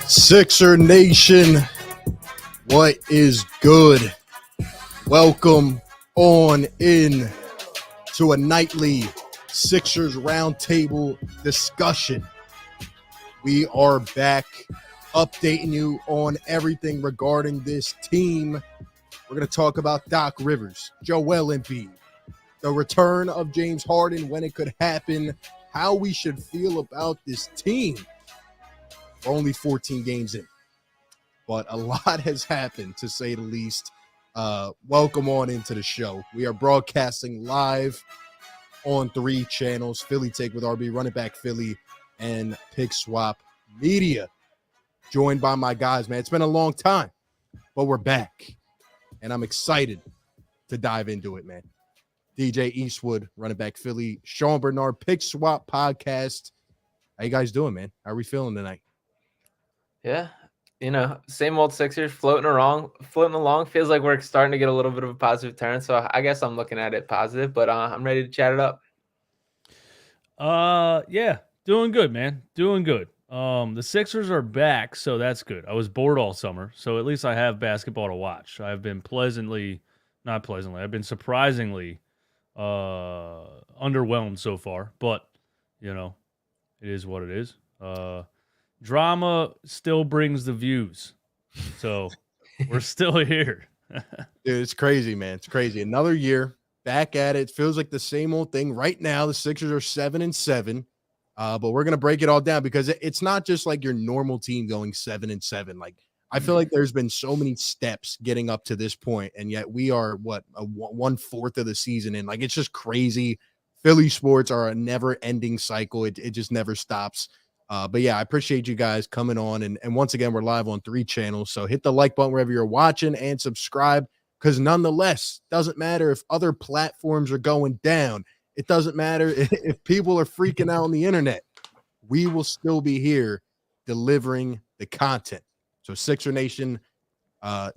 Sixer Nation, what is good? Welcome on in to a nightly Sixers roundtable discussion. We are back updating you on everything regarding this team. We're going to talk about Doc Rivers, Joel Embiid, the return of James Harden, when it could happen, how we should feel about this team. We're only 14 games in, but a lot has happened, to say the least. Welcome on into the show. We are broadcasting live on 3 channels: Philly Take with RB, Run It Back Philly, and Pick Swap Media. Joined by my guys, man. It's been a long time, but we're back, and I'm excited to dive into it, man. DJ Eastwood, Run It Back Philly, Sean Barnard, Pick Swap Podcast. How you guys doing, man? How are we feeling tonight? Yeah, same old Sixers floating along. Feels like we're starting to get a little bit of a positive turn. So I guess I'm looking at it positive, but I'm ready to chat it up. Yeah, doing good, man. Doing good. The Sixers are back, so that's good. I was bored all summer, so at least I have basketball to watch. I've been I've been surprisingly underwhelmed so far, but it is what it is. Drama still brings the views, so we're still here. Dude, it's crazy, man. It's crazy. Another year back at it. It feels like the same old thing. Right now, the Sixers are 7-7, but we're gonna break it all down because it's not just like your normal team going 7-7. Like, I feel like there's been so many steps getting up to this point, and yet we are 1/4 of the season in. Like, it's just crazy. Philly sports are a never-ending cycle. It just never stops. But yeah, I appreciate you guys coming on. And once again, we're live on 3 channels. So hit the like button wherever you're watching and subscribe, because nonetheless, doesn't matter if other platforms are going down. It doesn't matter if people are freaking out on the internet. We will still be here delivering the content. So Sixer Nation,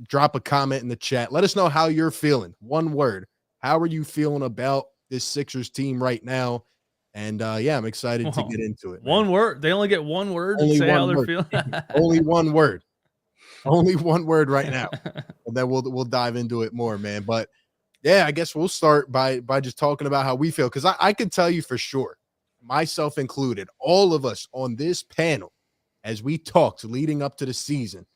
drop a comment in the chat. Let us know how you're feeling. One word. How are you feeling about this Sixers team right now? And yeah, I'm excited to get into it, man. One word. They only get one word to say how they're feeling. Only one word. Only one word right now. And then we'll dive into it more, man. But yeah, I guess we'll start by just talking about how we feel. Because I can tell you for sure, myself included, all of us on this panel, as we talked leading up to the season,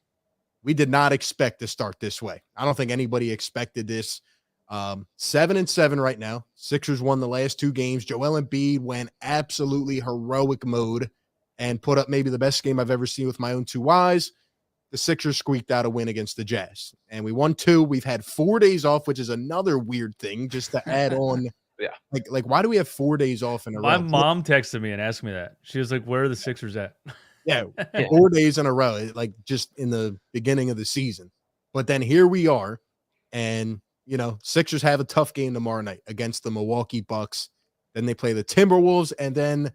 we did not expect to start this way. I don't think anybody expected this. 7-7 right now. Sixers won the last 2 games. Joel Embiid went absolutely heroic mode and put up maybe the best game I've ever seen with my own 2 eyes. The Sixers squeaked out a win against the Jazz, and we won 2. We've had 4 days off, which is another weird thing just to add on. Yeah. Like why do we have 4 days off in a row? My mom texted me and asked me that. She was like, "Where are the Sixers at?" Yeah, 4 days in a row, like just in the beginning of the season. But then here we are, and Sixers have a tough game tomorrow night against the Milwaukee Bucks. Then they play the Timberwolves, and then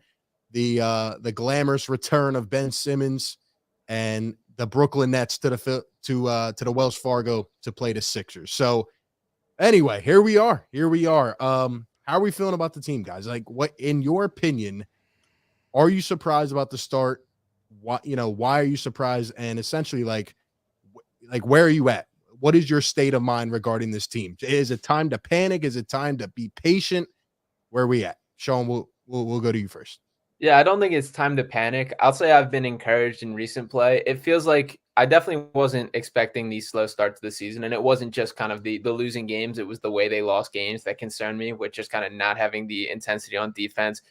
the glamorous return of Ben Simmons and the Brooklyn Nets to the Wells Fargo to play the Sixers. So anyway, here we are. How are we feeling about the team, guys? Like, what, in your opinion, are you surprised about the start? Why are you surprised? And essentially, like where are you at? What is your state of mind regarding this team? Is it time to panic? Is it time to be patient? Where are we at? Sean, we'll go to you first. Yeah, I don't think it's time to panic. I'll say I've been encouraged in recent play. It feels like I definitely wasn't expecting these slow starts to the season, and it wasn't just kind of the losing games. It was the way they lost games that concerned me, with just kind of not having the intensity on defense,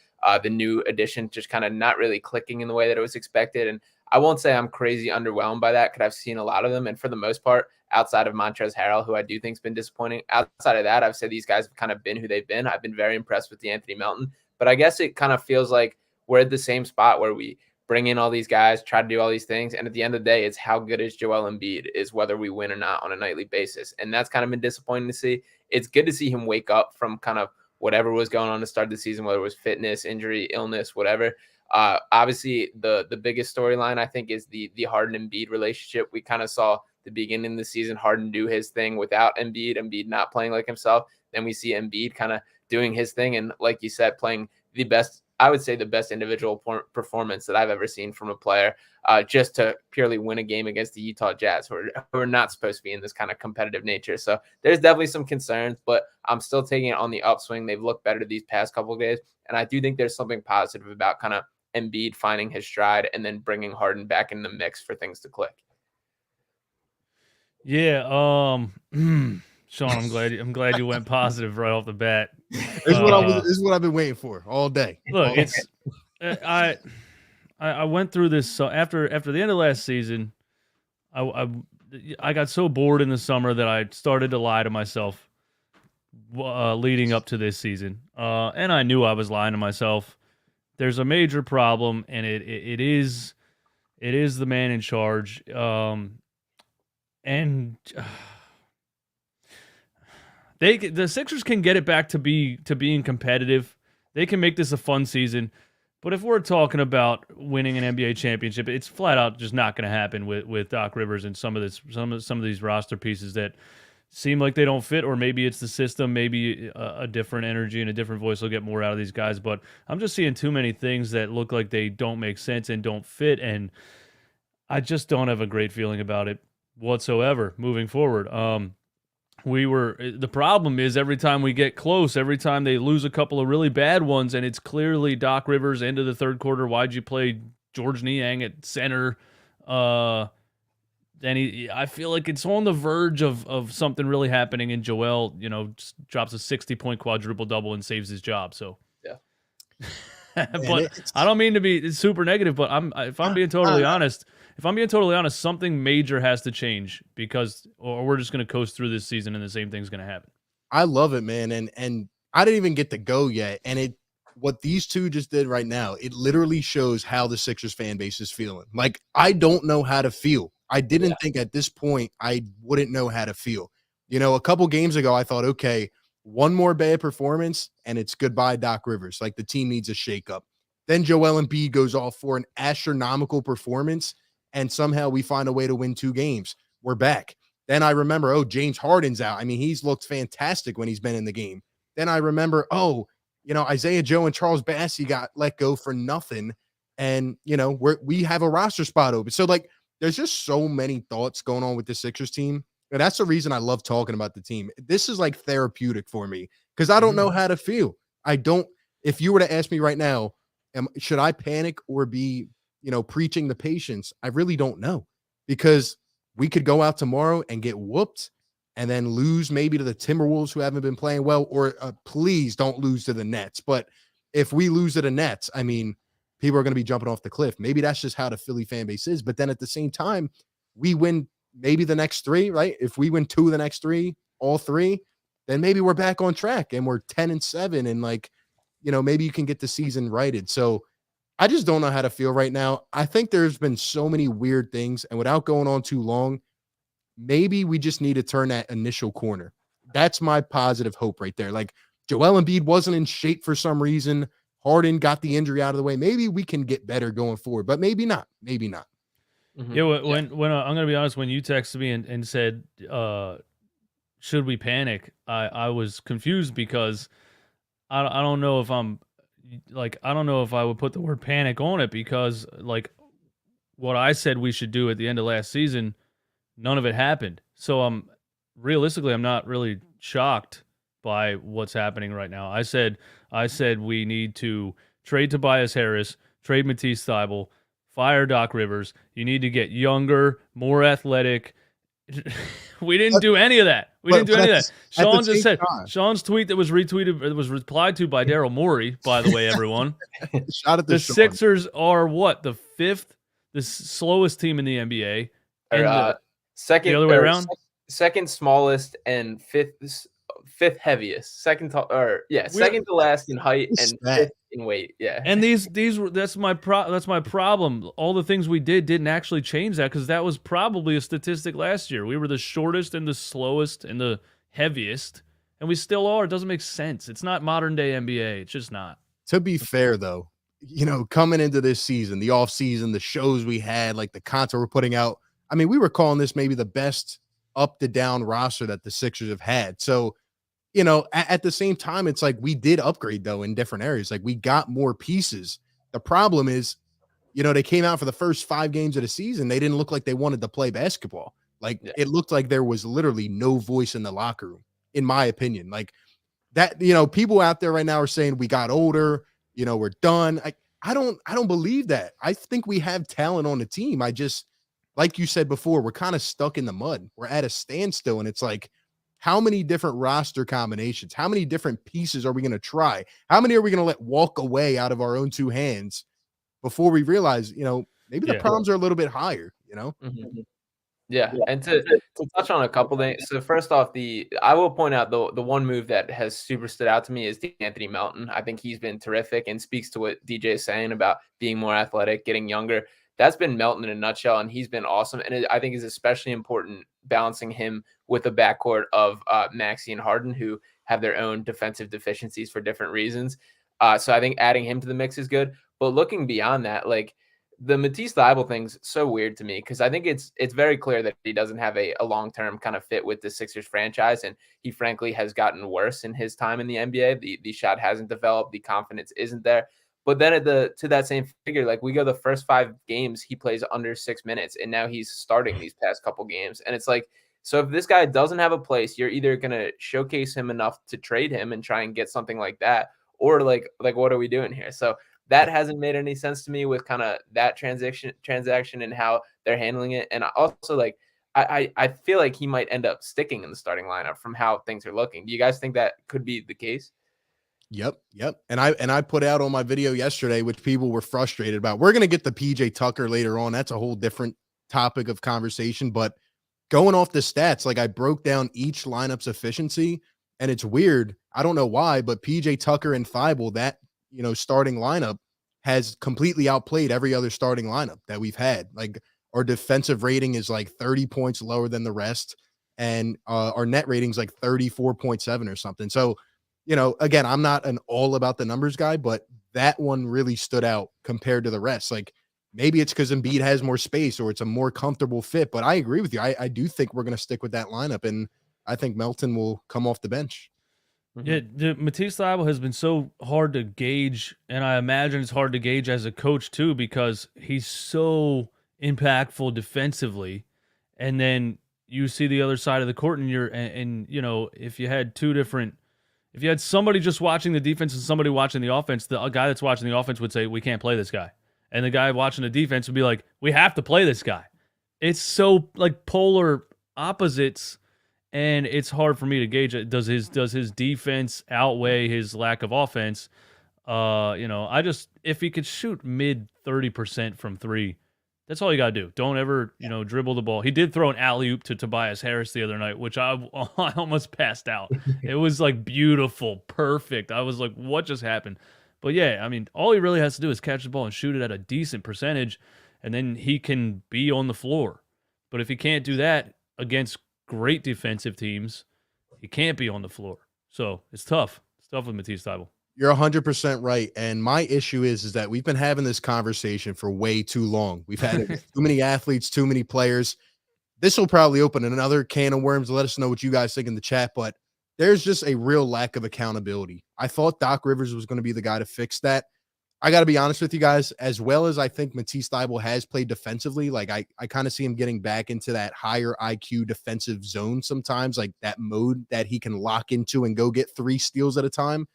the new addition just kind of not really clicking in the way that it was expected. And I won't say I'm crazy underwhelmed by that, because I've seen a lot of them. And for the most part, outside of Montrezl Harrell, who I do think has been disappointing, outside of that, I've said these guys have kind of been who they've been. I've been very impressed with DeAnthony Melton. But I guess it kind of feels like we're at the same spot where we bring in all these guys, try to do all these things. And at the end of the day, it's how good is Joel Embiid is whether we win or not on a nightly basis. And that's kind of been disappointing to see. It's good to see him wake up from kind of whatever was going on to start the season, whether it was fitness, injury, illness, whatever. Obviously, the biggest storyline, I think, is the Harden-Embiid relationship. We kind of saw the beginning of the season, Harden do his thing without Embiid not playing like himself. Then we see Embiid kind of doing his thing. And like you said, playing the best, I would say the best individual performance that I've ever seen from a player, just to purely win a game against the Utah Jazz, who are not supposed to be in this kind of competitive nature. So there's definitely some concerns, but I'm still taking it on the upswing. They've looked better these past couple of days. And I do think there's something positive about kind of Embiid finding his stride and then bringing Harden back in the mix for things to click. Yeah, Sean, I'm glad you went positive right off the bat. This is what I've been waiting for all day. Look, it's I went through this. So after the end of last season, I got so bored in the summer that I started to lie to myself leading up to this season, and I knew I was lying to myself. There's a major problem, and it is the man in charge, and the Sixers can get it back to being competitive. They can make this a fun season. But if we're talking about winning an NBA championship, it's flat out just not going to happen with Doc Rivers and some of these roster pieces that seem like they don't fit, or maybe it's the system, maybe a different energy and a different voice will get more out of these guys. But I'm just seeing too many things that look like they don't make sense and don't fit, and I just don't have a great feeling about it whatsoever moving forward. The problem is every time we get close, every time they lose a couple of really bad ones, and it's clearly Doc Rivers into the third quarter. Why'd you play George Niang at center? I feel like it's on the verge of something really happening, and Joel, drops a 60-point quadruple double and saves his job. So yeah. But I don't mean to be super negative, but if I'm being totally honest, something major has to change, because or we're just going to coast through this season and the same thing's going to happen. I love it, man. And I didn't even get to go yet. And what these two just did right now, it literally shows how the Sixers fan base is feeling. Like, I don't know how to feel. I didn't think at this point I wouldn't know how to feel. A couple games ago, I thought, okay, one more bad performance and it's goodbye Doc Rivers. Like, the team needs a shakeup. Then Joel Embiid goes off for an astronomical performance, and somehow we find a way to win 2 games. We're back. Then I remember, James Harden's out. I mean, he's looked fantastic when he's been in the game. Then I remember, Isaiah Joe and Charles Bassey got let go for nothing. And, we have a roster spot open. So, like, there's just so many thoughts going on with the Sixers team. And that's the reason I love talking about the team. This is like therapeutic for me, because I don't know how to feel. If you were to ask me right now, should I panic or be, preaching the patience? I really don't know, because we could go out tomorrow and get whooped and then lose maybe to the Timberwolves, who haven't been playing well, or please don't lose to the Nets. But if we lose to the Nets, I mean, people are going to be jumping off the cliff. Maybe that's just how the Philly fan base is. But then at the same time, we win maybe the next 3, right? If we win 2 of the next 3, all 3, then maybe we're back on track and we're 10-7. And maybe you can get the season righted. So I just don't know how to feel right now. I think there's been so many weird things, and without going on too long, maybe we just need to turn that initial corner. That's my positive hope right there. Like, Joel Embiid wasn't in shape for some reason. Harden got the injury out of the way. Maybe we can get better going forward, but maybe not. Maybe not. Mm-hmm. Yeah, when I'm going to be honest, when you texted me and said, should we panic? I was confused, because I don't know if I don't know if I would put the word panic on it, because what I said we should do at the end of last season, none of it happened. So realistically, I'm not really shocked by what's happening right now. I said we need to trade Tobias Harris, trade Matisse Thybulle, fire Doc Rivers. You need to get younger, more athletic. We didn't do any of that. Sean just said Sean's tweet that was retweeted, it was replied to by Daryl Morey, by the way, everyone. Shout out to the Sean. Sixers are what? The 5th, the slowest team in the NBA. And second, the other way around? Second smallest and fifth heaviest. Second to last in height and 5th in weight. Yeah. And that's my problem. All the things we didn't actually change that, because that was probably a statistic last year. We were the shortest and the slowest and the heaviest, and we still are. It doesn't make sense. It's not modern day NBA. It's just not. To be fair, though, coming into this season, the off season, the shows we had, like the content we're putting out, I mean, we were calling this maybe the best up to down roster that the Sixers have had. So, at the same time, it's like we did upgrade though in different areas. Like we got more pieces. The problem is, they came out for the first 5 games of the season. They didn't look like they wanted to play basketball. Like it looked like there was literally no voice in the locker room, in my opinion. Like that, people out there right now are saying we got older, we're done. I don't believe that. I think we have talent on the team. I just, like you said before, we're kind of stuck in the mud. We're at a standstill, and it's like, how many different roster combinations, how many different pieces are we going to try? How many are we going to let walk away out of our own 2 hands before we realize, maybe the problems are a little bit higher, Mm-hmm. Yeah. And to touch on a couple things. So first off, I will point out the one move that has super stood out to me is Anthony Melton. I think he's been terrific and speaks to what DJ is saying about being more athletic, getting younger. That's been Melton in a nutshell, and he's been awesome. And I think is especially important balancing him with a backcourt of Maxey and Harden, who have their own defensive deficiencies for different reasons. So I think adding him to the mix is good. But looking beyond that, like the Matisse Thybulle thing's so weird to me because I think it's very clear that he doesn't have a long-term kind of fit with the Sixers franchise, and he frankly has gotten worse in his time in the NBA. The shot hasn't developed, the confidence isn't there. But then to that same figure, like we go the first 5 games, he plays under 6 minutes, and now he's starting these past couple games. And it's like, so if this guy doesn't have a place, you're either going to showcase him enough to trade him and try and get something like that, or like what are we doing here? So that hasn't made any sense to me with kind of that transaction and how they're handling it. And also like, I feel like he might end up sticking in the starting lineup from how things are looking. Do you guys think that could be the case? Yep. And I put out on my video yesterday, which people were frustrated about. We're going to get the PJ Tucker later on. That's a whole different topic of conversation. But going off the stats, like I broke down each lineup's efficiency, and it's weird. I don't know why, but PJ Tucker and Thybulle, that starting lineup has completely outplayed every other starting lineup that we've had. Like our defensive rating is like 30 points lower than the rest, and our net rating is like 34.7 or something. So again, I'm not an all about the numbers guy, but that one really stood out compared to the rest. Like maybe it's because Embiid has more space or it's a more comfortable fit, but I agree with you. I do think we're going to stick with that lineup, and I think Melton will come off the bench. Yeah, Matisse Thybulle has been so hard to gauge, and I imagine it's hard to gauge as a coach too because he's so impactful defensively, and then you see the other side of the court, and if you had if you had somebody just watching the defense and somebody watching the offense, the guy that's watching the offense would say, we can't play this guy. And the guy watching the defense would be like, we have to play this guy. It's so like polar opposites, and it's hard for me to gauge it. Does his defense outweigh his lack of offense? If he could shoot mid 30% from 3, that's all you got to do. Don't ever, dribble the ball. He did throw an alley-oop to Tobias Harris the other night, which I almost passed out. It was like beautiful, perfect. I was like, what just happened? But yeah, I mean, all he really has to do is catch the ball and shoot it at a decent percentage, and then he can be on the floor. But if he can't do that against great defensive teams, he can't be on the floor. So it's tough. It's tough with Matisse Thybulle. You're 100% right. And my issue is that we've been having this conversation for way too long. We've had too many athletes, too many players. This will probably open another can of worms. Let us know what you guys think in the chat, but there's just a real lack of accountability. I thought Doc Rivers was going to be the guy to fix that. I got to be honest with you guys, as well as I think Matisse Thybulle has played defensively, like I kind of see him getting back into that higher IQ defensive zone sometimes, like that mode that he can lock into and go get 3 steals at a time.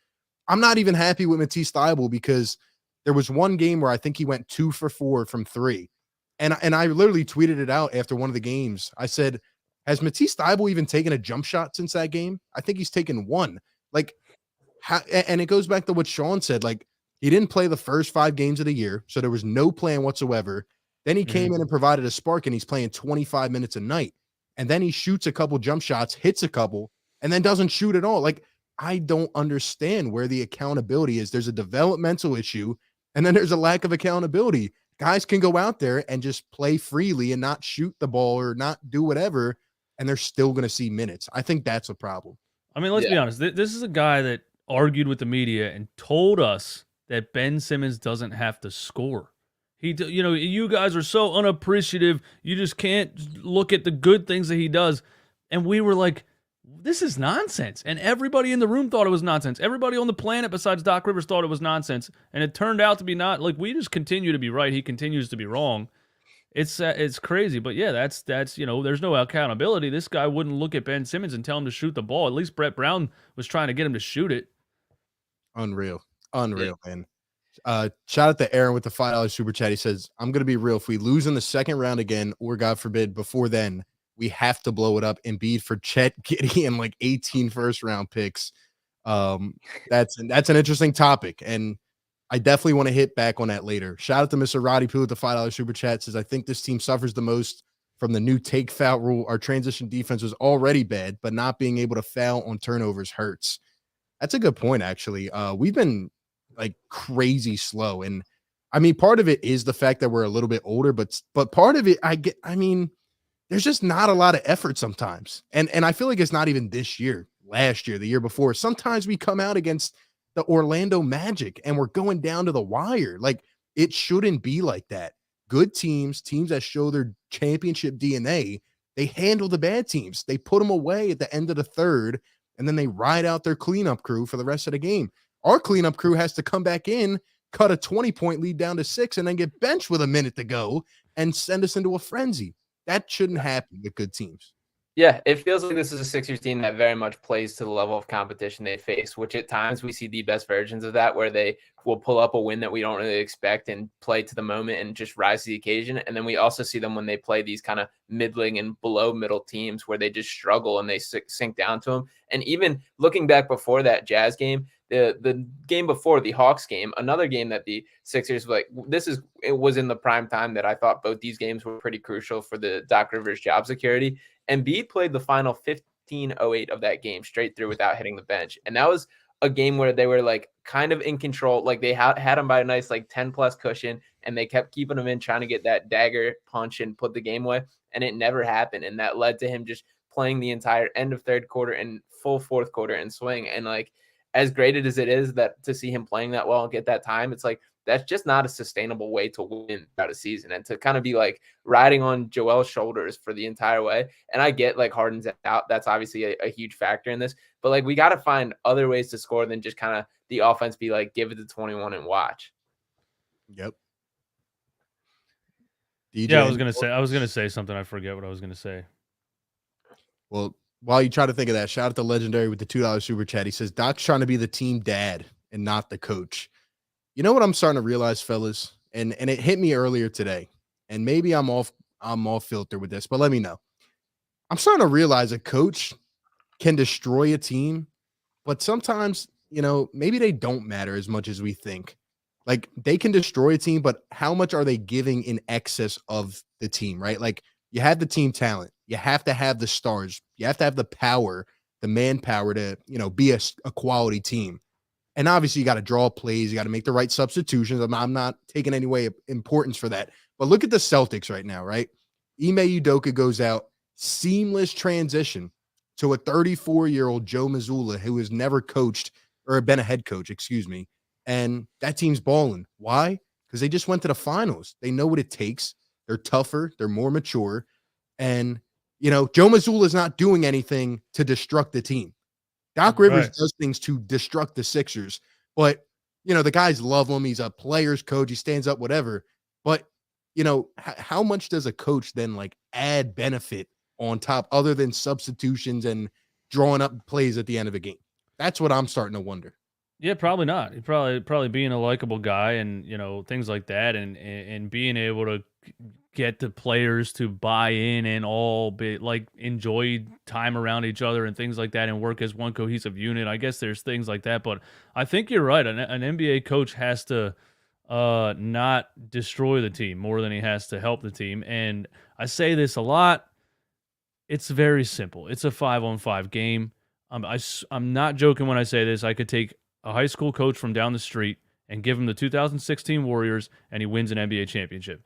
I'm not even happy with Matisse Thybulle because there was one game where I think he went 2 for 4 from 3. And I literally tweeted it out after one of the games. I said, has Matisse Thybulle even taken a jump shot since that game? I think he's taken 1. Like, and it goes back to what Sean said. Like, he didn't play the first 5 games of the year, so there was no plan whatsoever. Then he came in and provided a spark, and he's playing 25 minutes a night. And then he shoots a couple jump shots, hits a couple, and then doesn't shoot at all. Like, I don't understand where the accountability is. There's a developmental issue, and then there's a lack of accountability. Guys can go out there and just play freely and not shoot the ball or not do whatever, and they're still going to see minutes. I think that's a problem. I mean, let's be honest. This is a guy that argued with the media and told us that Ben Simmons doesn't have to score. You guys are so unappreciative. You just can't look at the good things that he does. And we were like, this is nonsense. And everybody in the room thought it was nonsense. Everybody on the planet besides Doc Rivers thought it was nonsense. And it turned out to be not. Like, we just continue to be right. He continues to be wrong. It's crazy. But yeah, that's there's no accountability. This guy wouldn't look at Ben Simmons and tell him to shoot the ball. At least Brett Brown was trying to get him to shoot it. Unreal, man. Shout out to Aaron with the $5 super chat. He says, I'm going to be real. If we lose in the second round again, or God forbid, before then, we have to blow it up. Embiid for Chet, Giddey, and like 18 first-round picks. That's an interesting topic, and I definitely want to hit back on that later. Shout out to Mr. Roddy Poo with the $5 super chat. Says, I think this team suffers the most from the new take foul rule. Our transition defense was already bad, but not being able to foul on turnovers hurts. That's a good point, actually. We've been like crazy slow, and I mean, part of it is the fact that we're a little bit older, but part of it, there's just not a lot of effort sometimes. And I feel like it's not even this year, last year, the year before. Sometimes we come out against the Orlando Magic and we're going down to the wire. Like, it shouldn't be like that. Good teams that show their championship DNA, they handle the bad teams. They put them away at the end of the third, and then they ride out their cleanup crew for the rest of the game. Our cleanup crew has to come back in, cut a 20-point lead down to 6, and then get benched with a minute to go and send us into a frenzy. That shouldn't happen with good teams. Yeah, it feels like this is a Sixers team that very much plays to the level of competition they face, which at times we see the best versions of that, where they will pull up a win that we don't really expect and play to the moment and just rise to the occasion. And then we also see them when they play these kind of middling and below middle teams where they just struggle and they sink down to them. And even looking back before that Jazz game, the game before, the Hawks game, another game that the Sixers, it was in the prime time that I thought both these games were pretty crucial for the Doc Rivers job security. Embiid played the final 15:08 of that game straight through without hitting the bench. And that was a game where they were like kind of in control. Like, they had him by a nice like 10 plus cushion, and they kept keeping him in, trying to get that dagger punch and put the game away. And it never happened. And that led to him just playing the entire end of third quarter and full fourth quarter and swing. And like, as great as it is that to see him playing that well and get that time, it's like, that's just not a sustainable way to win throughout a season, and to kind of be like riding on Joel's shoulders for the entire way. And I get like Harden's out. That's obviously a huge factor in this, but like, we got to find other ways to score than just kind of the offense be like, give it to 21 and watch. Yep. DJ, yeah, I was going to say something. I forget what I was going to say. Well, while you try to think of that, shout out to Legendary with the $2 super chat. He says, Doc's trying to be the team dad and not the coach. You know what I'm starting to realize, fellas, and it hit me earlier today, and maybe I'm off filter with this, but let me know. I'm starting to realize a coach can destroy a team, but sometimes, maybe they don't matter as much as we think. Like, they can destroy a team, but how much are they giving in excess of the team, right? Like, you have the team talent. You have to have the stars. You have to have the power, the manpower to, be a quality team. And obviously, you got to draw plays. You got to make the right substitutions. I'm not taking any way of importance for that. But look at the Celtics right now, right? Ime Udoka goes out, seamless transition to a 34-year-old Joe Mazzulla who has never coached or been a head coach, and that team's balling. Why? Because they just went to the finals. They know what it takes. They're tougher. They're more mature. And, Joe Mazzulla is not doing anything to destruct the team. Doc Rivers does things to destruct the Sixers, but, the guys love him. He's a player's coach. He stands up, whatever. But, how much does a coach then like add benefit on top other than substitutions and drawing up plays at the end of a game? That's what I'm starting to wonder. Yeah, probably not. He'd probably being a likable guy and, things like that, and being able to get the players to buy in and all be like enjoy time around each other and things like that and work as one cohesive unit. I guess there's things like that, but I think you're right. An NBA coach has to not destroy the team more than he has to help the team. And I say this a lot. It's very simple. It's a 5-on-5 game. I'm not joking when I say this. I could take a high school coach from down the street and give him the 2016 Warriors, and he wins an NBA championship.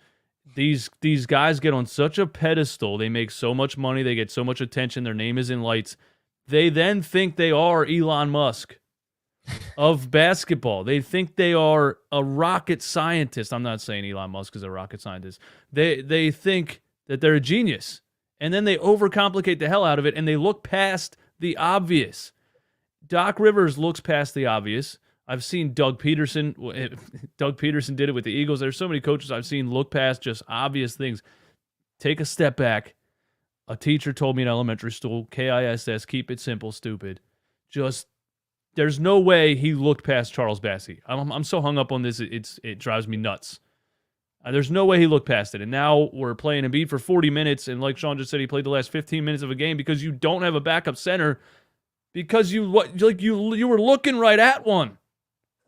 These guys get on such a pedestal. They make so much money. They get so much attention. Their name is in lights. They then think they are Elon Musk of basketball. They think they are a rocket scientist. I'm not saying Elon Musk is a rocket scientist. They think that they're a genius. And then they overcomplicate the hell out of it, and they look past the obvious. Doc Rivers looks past the obvious. I've seen Doug Peterson. Doug Peterson did it with the Eagles. There's so many coaches I've seen look past just obvious things. Take a step back. A teacher told me in elementary school, KISS, keep it simple, stupid. Just, there's no way he looked past Charles Bassey. I'm so hung up on this, it drives me nuts. There's no way he looked past it. And now we're playing Embiid for 40 minutes, and like Sean just said, he played the last 15 minutes of a game because you don't have a backup center because you were looking right at one.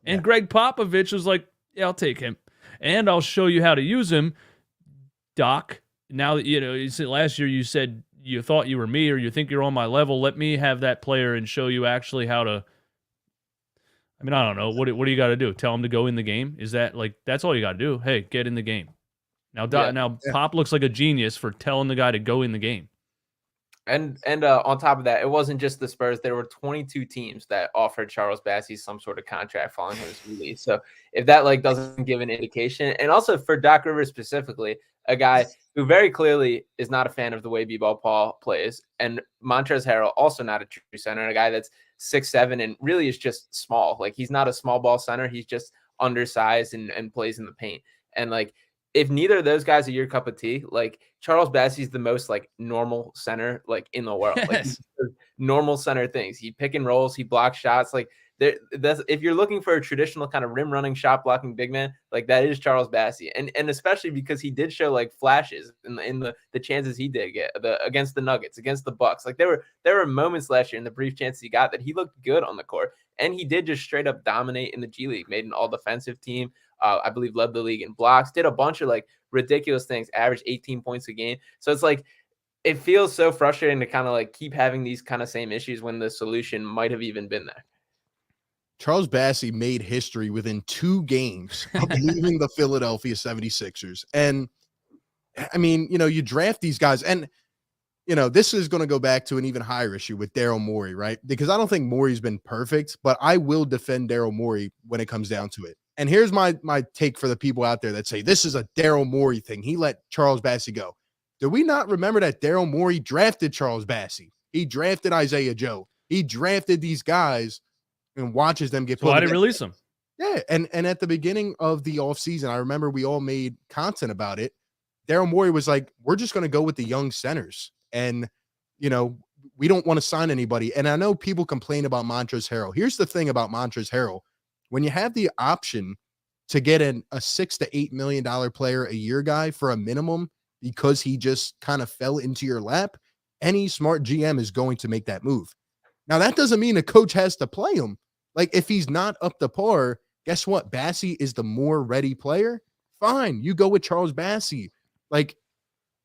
And Greg Popovich was like, yeah, I'll take him. And I'll show you how to use him, Doc. Now that, you said last year you said you thought you were me or you think you're on my level. Let me have that player and show you actually how to. I mean, I don't know. What do you got to do? Tell him to go in the game? Is that that's all you got to do? Hey, get in the game. Now, Pop looks like a genius for telling the guy to go in the game. And on top of that, it wasn't just the Spurs. There were 22 teams that offered Charles Bassey some sort of contract following his release. So if that doesn't give an indication, and also for Doc Rivers specifically, a guy who very clearly is not a fan of the way B-ball Paul plays, and Montrezl Harrell also not a true center, a guy that's 6'7" and really is just small. He's not a small ball center. He's just undersized and plays in the paint. And if neither of those guys are your cup of tea, Charles Bassey's the most normal center in the world. Yes. Normal center things. He pick and rolls, he blocks shots. If you're looking for a traditional kind of rim running shot blocking big man, that is Charles Bassey. And especially because he did show flashes in the chances he did get against the Nuggets, against the Bucks. There were moments last year in the brief chances he got that he looked good on the court. And he did just straight up dominate in the G League, made an all defensive team. I believe led the league in blocks, did a bunch of ridiculous things, averaged 18 points a game. So it's it feels so frustrating to kind of keep having these kind of same issues when the solution might have even been there. Charles Bassey made history within 2 games of leaving the Philadelphia 76ers. And I mean, you draft these guys, and this is going to go back to an even higher issue with Daryl Morey, right? Because I don't think Morey's been perfect, but I will defend Daryl Morey when it comes down to it. And here's my take for the people out there that say this is a Daryl Morey thing. He let Charles Bassey go. Do we not remember that Daryl Morey drafted Charles Bassey? He drafted Isaiah Joe. He drafted these guys and watches them get put. Why did he release them? Yeah, and at the beginning of the offseason, I remember we all made content about it. Daryl Morey was like, we're just going to go with the young centers. And, we don't want to sign anybody. And I know people complain about Montrezl Harrell. Here's the thing about Montrezl Harrell. When you have the option to get a $6 to $8 million player a year guy for a minimum because he just kind of fell into your lap, any smart GM is going to make that move. Now, that doesn't mean a coach has to play him. If he's not up to par, guess what? Bassey is the more ready player. Fine. You go with Charles Bassey.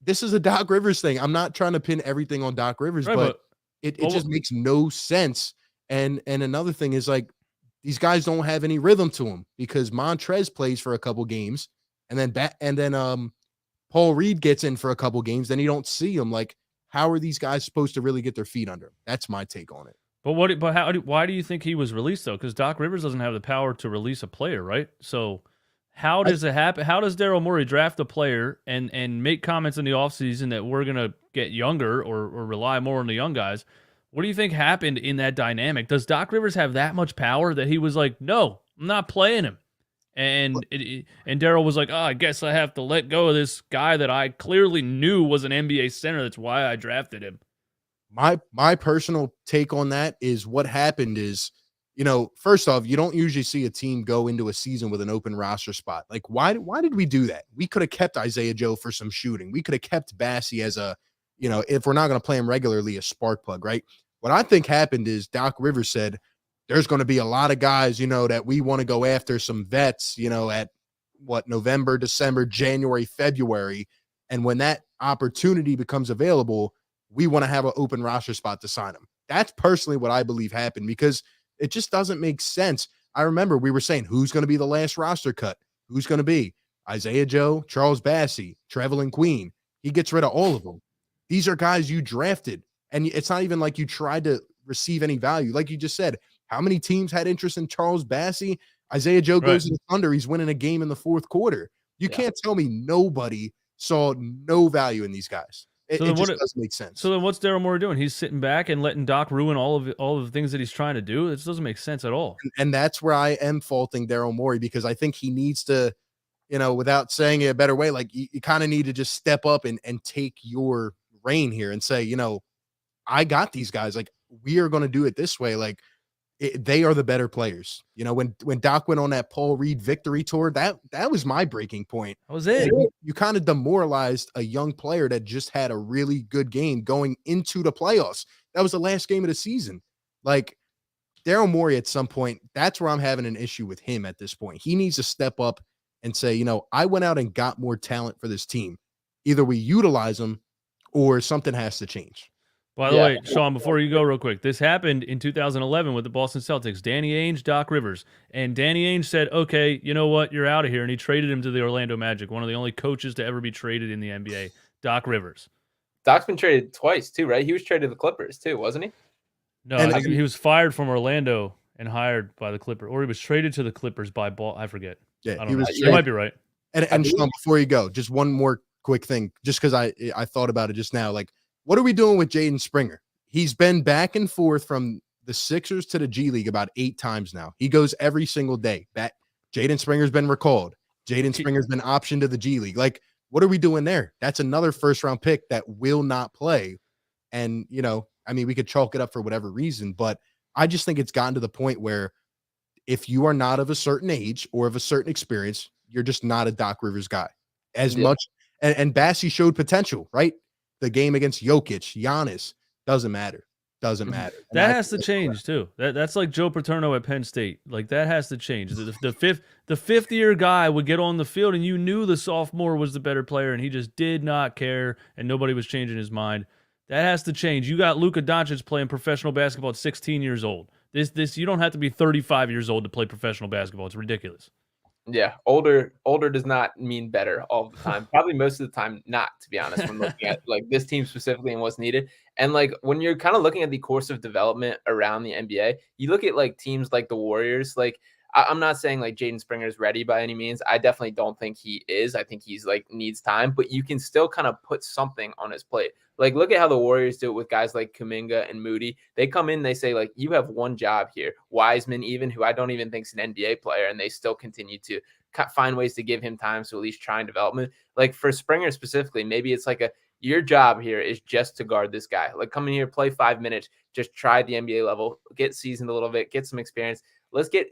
This is a Doc Rivers thing. I'm not trying to pin everything on Doc Rivers, right, but it just makes no sense. And another thing is these guys don't have any rhythm to them because Montrez plays for a couple games and then Paul Reed gets in for a couple games. Then you don't see him. How are these guys supposed to really get their feet under him? That's my take on it. Why do you think he was released though? Because Doc Rivers doesn't have the power to release a player, right? So how does it happen? How does Daryl Morey draft a player and make comments in the offseason that we're going to get younger or rely more on the young guys? What do you think happened in that dynamic? Does Doc Rivers have that much power that he was like, no, I'm not playing him? And Daryl was like, I guess I have to let go of this guy that I clearly knew was an NBA center. That's why I drafted him. My personal take on that is what happened is, first off, you don't usually see a team go into a season with an open roster spot. Why did we do that? We could have kept Isaiah Joe for some shooting. We could have kept Bassey as a, if we're not going to play him regularly, a spark plug, right? What I think happened is Doc Rivers said, there's going to be a lot of guys, that we want to go after, some vets, at November, December, January, February. And when that opportunity becomes available, we want to have an open roster spot to sign them. That's personally what I believe happened because it just doesn't make sense. I remember we were saying, who's going to be the last roster cut? Who's going to be Isaiah Joe, Charles Bassey, Trevelyan Queen? He gets rid of all of them. These are guys you drafted, and it's not even like you tried to receive any value. Like you just said, how many teams had interest in Charles Bassey? Isaiah Joe goes to the Thunder. He's winning a game in the fourth quarter. You can't tell me nobody saw no value in these guys. It just doesn't make sense. So then what's Daryl Morey doing? He's sitting back and letting Doc ruin all of the things that he's trying to do. It just doesn't make sense at all. And that's where I am faulting Daryl Morey, because I think he needs to, without saying it a better way, like you kind of need to just step up and take your reign here and say, I got these guys. Like, we are going to do it this way. Like, they are the better players. When Doc went on that Paul Reed victory tour, that was my breaking point. That was it. You kind of demoralized a young player that just had a really good game going into the playoffs. That was the last game of the season. Like, Daryl Morey at some point, that's where I'm having an issue with him at this point. He needs to step up and say, I went out and got more talent for this team. Either we utilize them or something has to change. By the way, Sean, before you go real quick, this happened in 2011 with the Boston Celtics. Danny Ainge, Doc Rivers. And Danny Ainge said, okay, you know what? You're out of here. And he traded him to the Orlando Magic, one of the only coaches to ever be traded in the NBA, Doc Rivers. Doc's been traded twice, too, right? He was traded to the Clippers, too, wasn't he? No, I think he was fired from Orlando and hired by the Clippers. Or he was traded to the Clippers by Ball. I forget. Yeah, I don't know. You might be right. And Sean, before you go, just one more quick thing, just because I thought about it just now. Like, what are we doing with Jaden Springer? He's been back and forth from the Sixers to the G League about 8 times now. He goes every single day. Jaden Springer's been recalled. Jaden Springer's been optioned to the G League. Like, what are we doing there? That's another first-round pick that will not play. And, we could chalk it up for whatever reason, but I just think it's gotten to the point where if you are not of a certain age or of a certain experience, you're just not a Doc Rivers guy. Much. And Bassie showed potential, right? The game against Jokic, Giannis. Doesn't matter. That has to change too. That's like Joe Paterno at Penn State. Like, that has to change. The fifth year guy would get on the field and you knew the sophomore was the better player and he just did not care and nobody was changing his mind. That has to change. You got Luka Doncic playing professional basketball at 16 years old. This you don't have to be 35 years old to play professional basketball. It's ridiculous. Yeah, older does not mean better all the time. Probably most of the time not, to be honest, when looking at like this team specifically and what's needed. And like when you're kind of looking at the course of development around the NBA, you look at like teams like the Warriors. Like, I'm not saying like Jaden Springer is ready by any means. I definitely don't think he is. I think he's like needs time, but you can still kind of put something on his plate. Like, look at how the Warriors do it with guys like Kuminga and Moody. They come in, they say, like, you have one job here. Wiseman, even, who I don't even think is an NBA player, and they still continue to find ways to give him time to at least try and development. Like, for Springer specifically, maybe it's like your job here is just to guard this guy. Like, come in here, play 5 minutes, just try the NBA level, get seasoned a little bit, get some experience. Let's get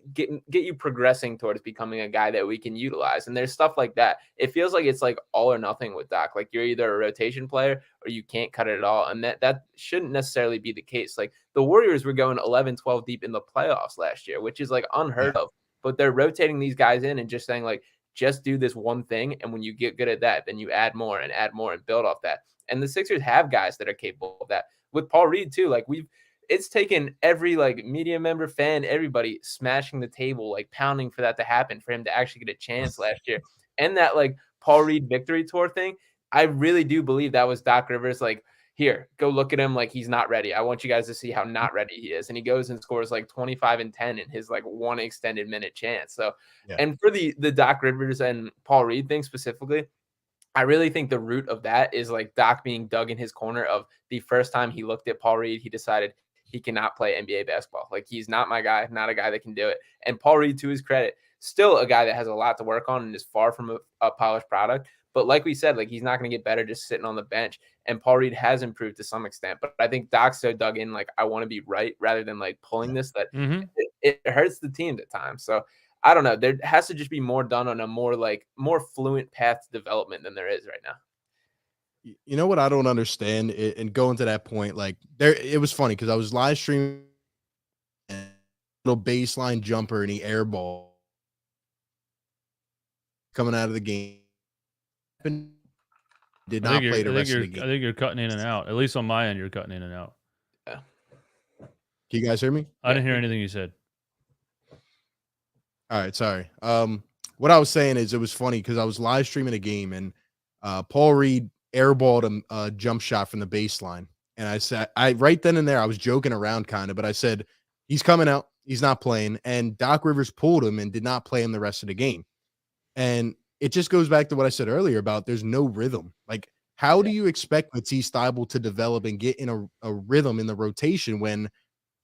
you progressing towards becoming a guy that we can utilize. And there's stuff like that. It feels like it's like all or nothing with Doc. Like, you're either a rotation player or you can't cut it at all. And that shouldn't necessarily be the case. Like, the Warriors were going 11, 12 deep in the playoffs last year, which is like unheard of. But they're rotating these guys in and just saying, like, just do this one thing. And when you get good at that, then you add more and build off that. And the Sixers have guys that are capable of that. With Paul Reed, too, like, it's taken every like media member, fan, everybody smashing the table, like pounding for that to happen, for him to actually get a chance last year. And that like Paul Reed victory tour thing, I really do believe that was Doc Rivers. Like, here, go look at him. Like, he's not ready. I want you guys to see how not ready he is. And he goes and scores like 25 and 10 in his like one extended minute chance. So, and for the Doc Rivers and Paul Reed thing specifically, I really think the root of that is like Doc being dug in his corner of the first time he looked at Paul Reed, he decided he cannot play NBA basketball. Like, he's not my guy, not a guy that can do it. And Paul Reed, to his credit, still a guy that has a lot to work on and is far from a polished product. But like we said, like, he's not going to get better just sitting on the bench. And Paul Reed has improved to some extent. But I think Doc's so dug in, like, I want to be right rather than like pulling this, that it hurts the team at times. So I don't know. There has to just be more done on a more fluent path to development than there is right now. You know what I don't understand, and going to that point, like, it was funny because I was live streaming a little baseline jumper and he airball coming out of the game. Did not play the rest of the game. I think you're cutting in and out. At least on my end, you're cutting in and out. Yeah. Can you guys hear me? I didn't hear anything you said. All right, sorry. What I was saying is it was funny because I was live streaming a game and Paul Reed airballed a jump shot from the baseline. And I said, right then and there, I was joking around kind of, but I said, he's coming out. He's not playing. And Doc Rivers pulled him and did not play him the rest of the game. And it just goes back to what I said earlier about there's no rhythm. Like, How do you expect Matisse Thybulle to develop and get in a rhythm in the rotation when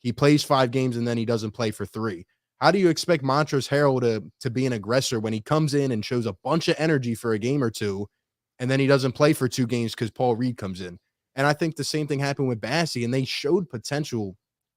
he plays 5 games and then he doesn't play for 3? How do you expect Montrezl Harrell to be an aggressor when he comes in and shows a bunch of energy for a game or 2, and then he doesn't play for 2 games because Paul Reed comes in? And I think the same thing happened with Bassey, and they showed potential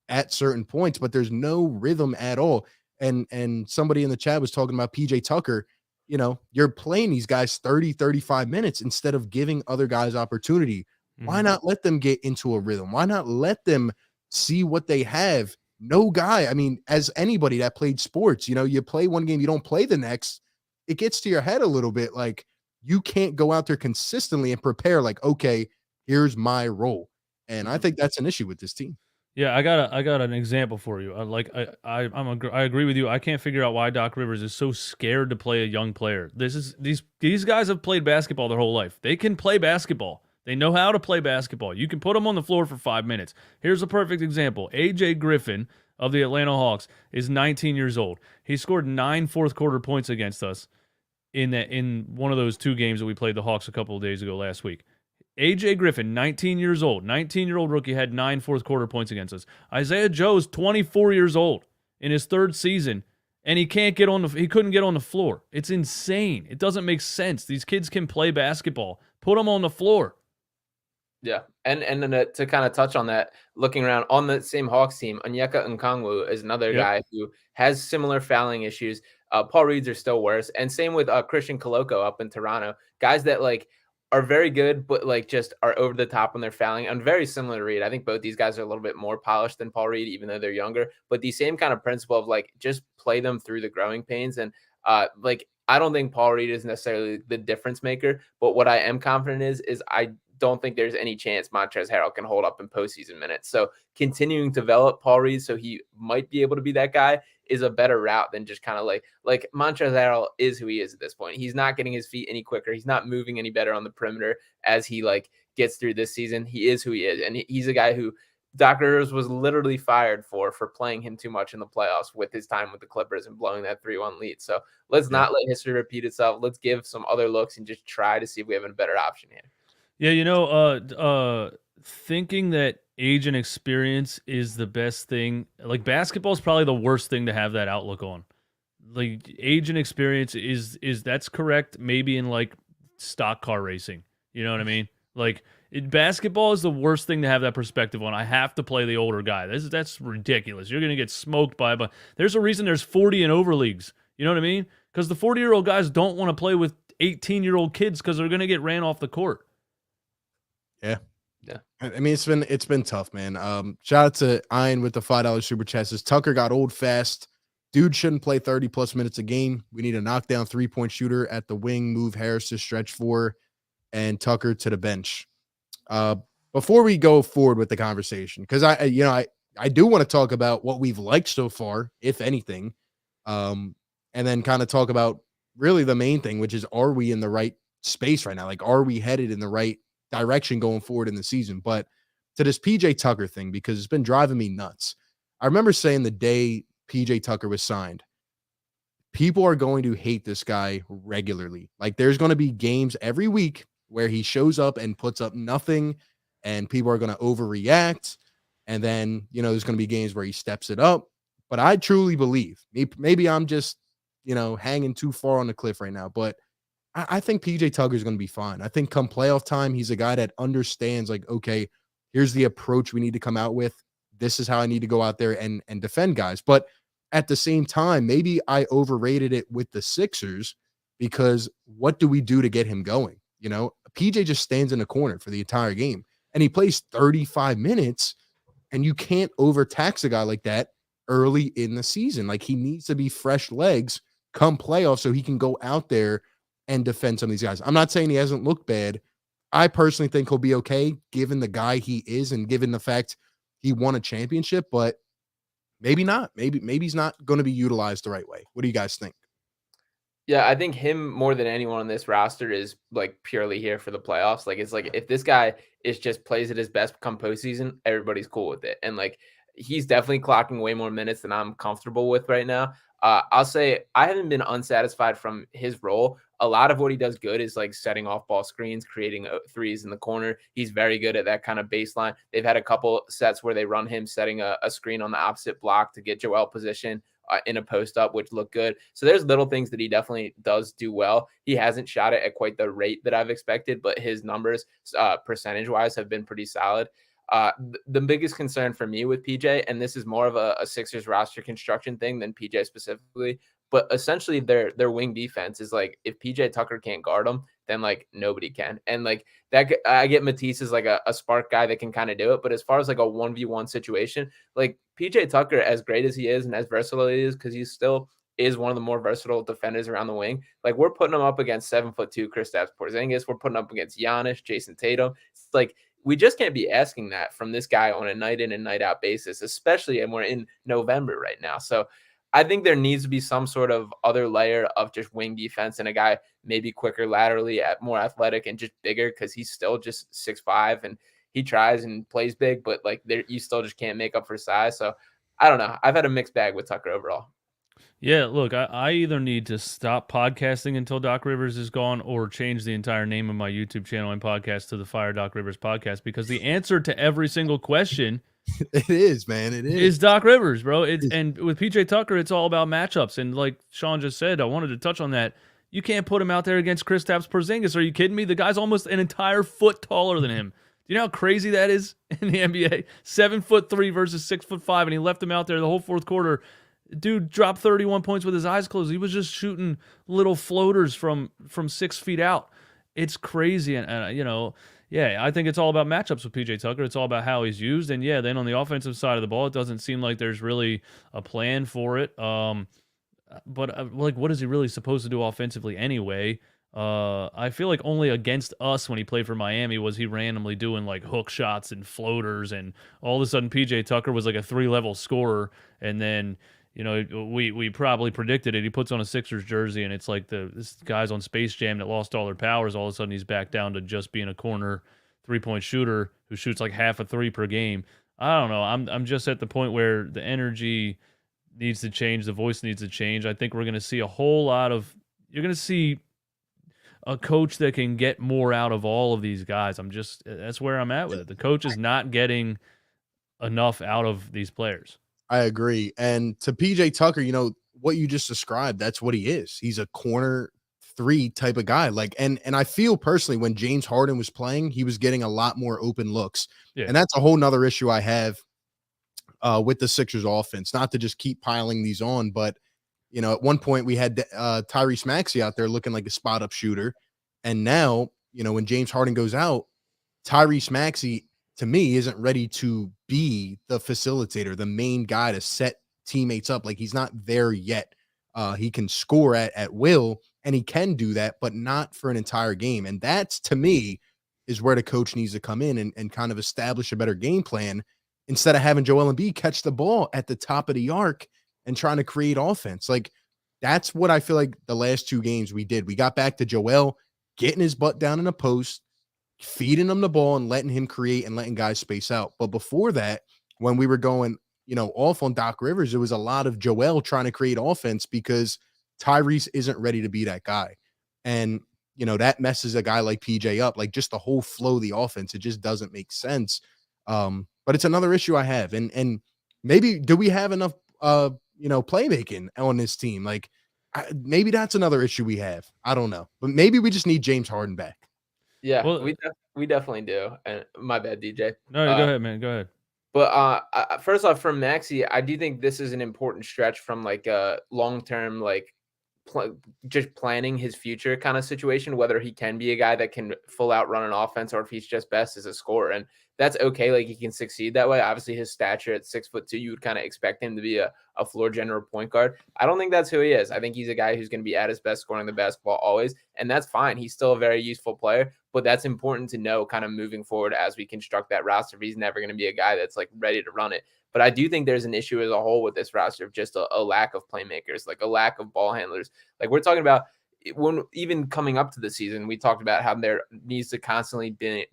at certain points, but there's no rhythm at all. And somebody in the chat was talking about PJ Tucker. You know, you're playing these guys 30, 35 minutes instead of giving other guys opportunity. Why not let them get into a rhythm? Why not let them see what they have? No guy, I mean, as anybody that played sports, you know, you play one game, you don't play the next, it gets to your head a little bit. Like, you can't go out there consistently and prepare like, okay, here's my role. And I think that's an issue with this team. Yeah, I got an example for you. I agree with you. I can't figure out why Doc Rivers is so scared to play a young player. These guys have played basketball their whole life. They can play basketball. They know how to play basketball. You can put them on the floor for 5 minutes. Here's a perfect example. AJ Griffin of the Atlanta Hawks is 19 years old. He scored 9 fourth quarter points against us in one of those 2 games that we played the Hawks a couple of days ago last week. AJ Griffin, 19 years old, 19-year-old rookie, had 9 fourth quarter points against us. Isaiah Joe's 24 years old in his 3rd season, and he couldn't get on the floor. It's insane. It doesn't make sense. These kids can play basketball. Put them on the floor. Yeah, and then to kind of touch on that, looking around on the same Hawks team, Onyeka Okongwu is another guy who has similar fouling issues. Paul Reed's are still worse, and same with Christian Koloko up in Toronto. Guys that like are very good, but like just are over the top when they're fouling. And very similar to Reed. I think both these guys are a little bit more polished than Paul Reed, even though they're younger. But the same kind of principle of like just play them through the growing pains. And like I don't think Paul Reed is necessarily the difference maker, but what I am confident is I don't think there's any chance Montrezl Harrell can hold up in postseason minutes. So continuing to develop Paul Reed so he might be able to be that guy is a better route than just kind of like Montrezl Harrell is who he is at this point. He's not getting his feet any quicker. He's not moving any better on the perimeter as he like gets through this season. He is who he is. And he's a guy who Doc Rivers was literally fired for playing him too much in the playoffs with his time with the Clippers and blowing that 3-1 lead. So let's not let history repeat itself. Let's give some other looks and just try to see if we have a better option here. Yeah, you know, thinking that age and experience is the best thing, like basketball is probably the worst thing to have that outlook on. Like age and experience is that's correct maybe in like stock car racing. You know what I mean? Like basketball is the worst thing to have that perspective on. I have to play the older guy. That's ridiculous. You're going to get smoked by, but there's a reason there's 40 and over leagues. You know what I mean? Because the 40-year-old guys don't want to play with 18-year-old kids because they're going to get ran off the court. Yeah. I mean, it's been tough, man. Shout out to Ian with the $5 super chat. Says Tucker got old fast. Dude shouldn't play 30+ minutes a game. We need a knockdown 3-point shooter at the wing, move Harris to stretch 4, and Tucker to the bench. Before we go forward with the conversation, because I do want to talk about what we've liked so far, if anything, and then kind of talk about really the main thing, which is, are we in the right space right now? Like, are we headed in the right direction going forward in the season? But to this PJ Tucker thing, because it's been driving me nuts. I remember saying the day PJ Tucker was signed, people are going to hate this guy regularly. Like, there's going to be games every week where he shows up and puts up nothing, and people are going to overreact. And then, there's going to be games where he steps it up. But I truly believe, maybe I'm just, hanging too far on the cliff right now, but I think PJ Tucker is going to be fine. I think come playoff time, he's a guy that understands, like, okay, here's the approach we need to come out with. This is how I need to go out there and defend guys. But at the same time, maybe I overrated it with the Sixers, because what do we do to get him going? PJ just stands in the corner for the entire game, and he plays 35 minutes, and you can't overtax a guy like that early in the season. Like, he needs to be fresh legs come playoff so he can go out there and defend some of these guys. I'm not saying he hasn't looked bad. I personally think he'll be okay given the guy he is and given the fact he won a championship, but maybe not. Maybe he's not going to be utilized the right way. What do you guys think? Yeah, I think him more than anyone on this roster is like purely here for the playoffs. Like, it's like if this guy is just plays at his best come postseason, everybody's cool with it. And like, he's definitely clocking way more minutes than I'm comfortable with right now. I'll say I haven't been unsatisfied from his role. a lot of what he does good is like setting off ball screens, creating threes in the corner. He's very good at that kind of baseline. They've had a couple sets where they run him setting a screen on the opposite block to get Joel position in a post up, which look good. So there's little things that he definitely does do well. He hasn't shot it at quite the rate that I've expected, but his numbers percentage wise have been pretty solid. The biggest concern for me with PJ, and this is more of a Sixers roster construction thing than PJ specifically, but essentially their wing defense is like, if PJ Tucker can't guard them, then like nobody can. And like that, I get Matisse is like a spark guy that can kind of do it. But as far as like a 1v1 situation, like PJ Tucker, as great as he is and as versatile he is, because he still is one of the more versatile defenders around the wing. Like we're putting him up against 7'2" Kristaps Porzingis. We're putting up against Giannis, Jason Tatum. It's like, we just can't be asking that from this guy on a night in and night out basis, especially, and we're in November right now. So I think there needs to be some sort of other layer of just wing defense and a guy maybe quicker laterally, more athletic and just bigger, because he's still just 6'5" and he tries and plays big, but like you still just can't make up for size. So I don't know. I've had a mixed bag with Tucker overall. Yeah, look, I either need to stop podcasting until Doc Rivers is gone or change the entire name of my YouTube channel and podcast to the Fire Doc Rivers Podcast, because the answer to every single question it is, man. It is Doc Rivers, bro. And with PJ Tucker, it's all about matchups. And like Sean just said, I wanted to touch on that. You can't put him out there against Kristaps Porzingis. Are you kidding me? The guy's almost an entire foot taller than him. Do you know how crazy that is in the NBA? 7'3" versus 6'5", and he left him out there the whole fourth quarter. Dude dropped 31 points with his eyes closed. He was just shooting little floaters from 6 feet out. It's crazy. And you know, yeah, I think it's all about matchups with PJ Tucker. It's all about how he's used. And yeah, then on the offensive side of the ball, it doesn't seem like there's really a plan for it. But like, what is he really supposed to do offensively anyway? I feel like only against us when he played for Miami was he randomly doing like hook shots and floaters, and all of a sudden PJ Tucker was like a 3-level scorer. And then, you know, we probably predicted it. He puts on a Sixers jersey, and it's like this guy's on Space Jam that lost all their powers. All of a sudden, he's back down to just being a corner 3-point shooter who shoots like half a three per game. I don't know. I'm just at the point where the energy needs to change, the voice needs to change. I think we're going to see a whole lot of. You're going to see a coach that can get more out of all of these guys. That's where I'm at with it. The coach is not getting enough out of these players. I agree. And to PJ Tucker, you know, what you just described, that's what he is. He's a corner 3 type of guy. Like, and I feel personally when James Harden was playing, he was getting a lot more open looks. Yeah. And that's a whole nother issue I have with the Sixers offense, not to just keep piling these on, but you know, at one point we had Tyrese Maxey out there looking like a spot up shooter. And now, you know, when James Harden goes out, Tyrese Maxey, to me, isn't ready to be the facilitator, the main guy to set teammates up. Like, he's not there yet. He can score at will, and he can do that, but not for an entire game. And that's, to me, is where the coach needs to come in and kind of establish a better game plan instead of having Joel Embiid catch the ball at the top of the arc and trying to create offense. Like, that's what I feel like the last 2 games we did. We got back to Joel getting his butt down in a post, feeding him the ball and letting him create and letting guys space out. But before that, when we were going, you know, off on Doc Rivers, it was a lot of Joel trying to create offense because Tyrese isn't ready to be that guy. And, you know, that messes a guy like PJ up, like just the whole flow of the offense. It just doesn't make sense. But it's another issue I have. And maybe, do we have enough, you know, playmaking on this team? Like, maybe that's another issue we have. I don't know, but maybe we just need James Harden back. Yeah, well, we definitely do. And my bad, DJ. No, go ahead, man. Go ahead. But first off, from Maxey, I do think this is an important stretch from like a long-term, like just planning his future kind of situation, whether he can be a guy that can full out run an offense or if he's just best as a scorer. And that's okay. Like, he can succeed that way. Obviously, his stature at 6'2", you would kind of expect him to be a floor general point guard. I don't think that's who he is. I think he's a guy who's going to be at his best scoring the basketball always. And that's fine. He's still a very useful player, but that's important to know kind of moving forward as we construct that roster. He's never going to be a guy that's like ready to run it. But I do think there's an issue as a whole with this roster of just a lack of playmakers, like a lack of ball handlers. Like, we're talking about, when even coming up to the season, we talked about how there needs to constantly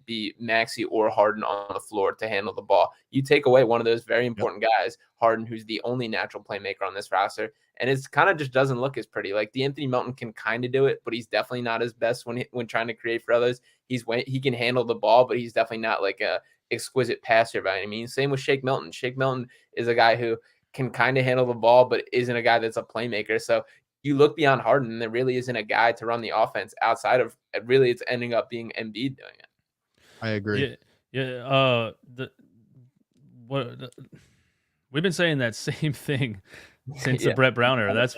be Maxey or Harden on the floor to handle the ball. You take away one of those very important guys, Harden, who's the only natural playmaker on this roster, and it's kind of just doesn't look as pretty. Like D'Anthony Melton can kind of do it, but he's definitely not his best when trying to create for others. He can handle the ball, but he's definitely not like a exquisite passer by any means. Same with Shake Milton. Shake Milton is a guy who can kind of handle the ball, but isn't a guy that's a playmaker. So you look beyond Harden, and there really isn't a guy to run the offense outside of really. It's ending up being Embiid doing it. I agree. We've been saying that same thing since the Brett Brown era. That's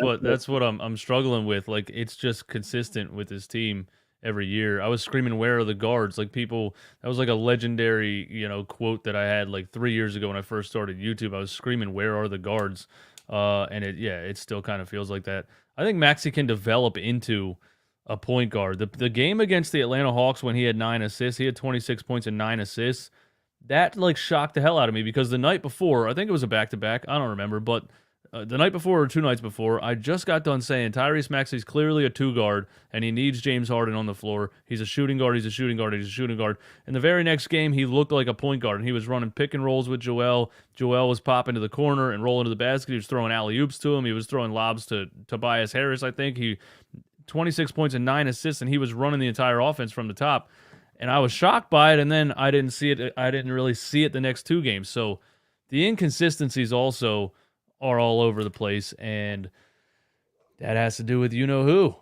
what I'm struggling with. Like, it's just consistent with this team every year. I was screaming, "Where are the guards?" Like, people, that was like a legendary, quote that I had like 3 years ago when I first started YouTube. I was screaming, "Where are the guards?" And it still kind of feels like that. I think Maxey can develop into a point guard. The game against the Atlanta Hawks when he had 9 assists, he had 26 points and 9 assists. That like shocked the hell out of me because the night before, I think it was a back-to-back, I don't remember, but the night before or 2 nights before, I just got done saying Tyrese Maxey's clearly a 2-guard and he needs James Harden on the floor. He's a shooting guard, he's a shooting guard, he's a shooting guard. In the very next game, he looked like a point guard and he was running pick and rolls with Joel. Joel was popping to the corner and rolling to the basket. He was throwing alley-oops to him. He was throwing lobs to Tobias Harris, I think. 26 points and 9 assists, and he was running the entire offense from the top. And I was shocked by it, and then I didn't really see it the next 2 games. So the inconsistencies also are all over the place, and that has to do with who.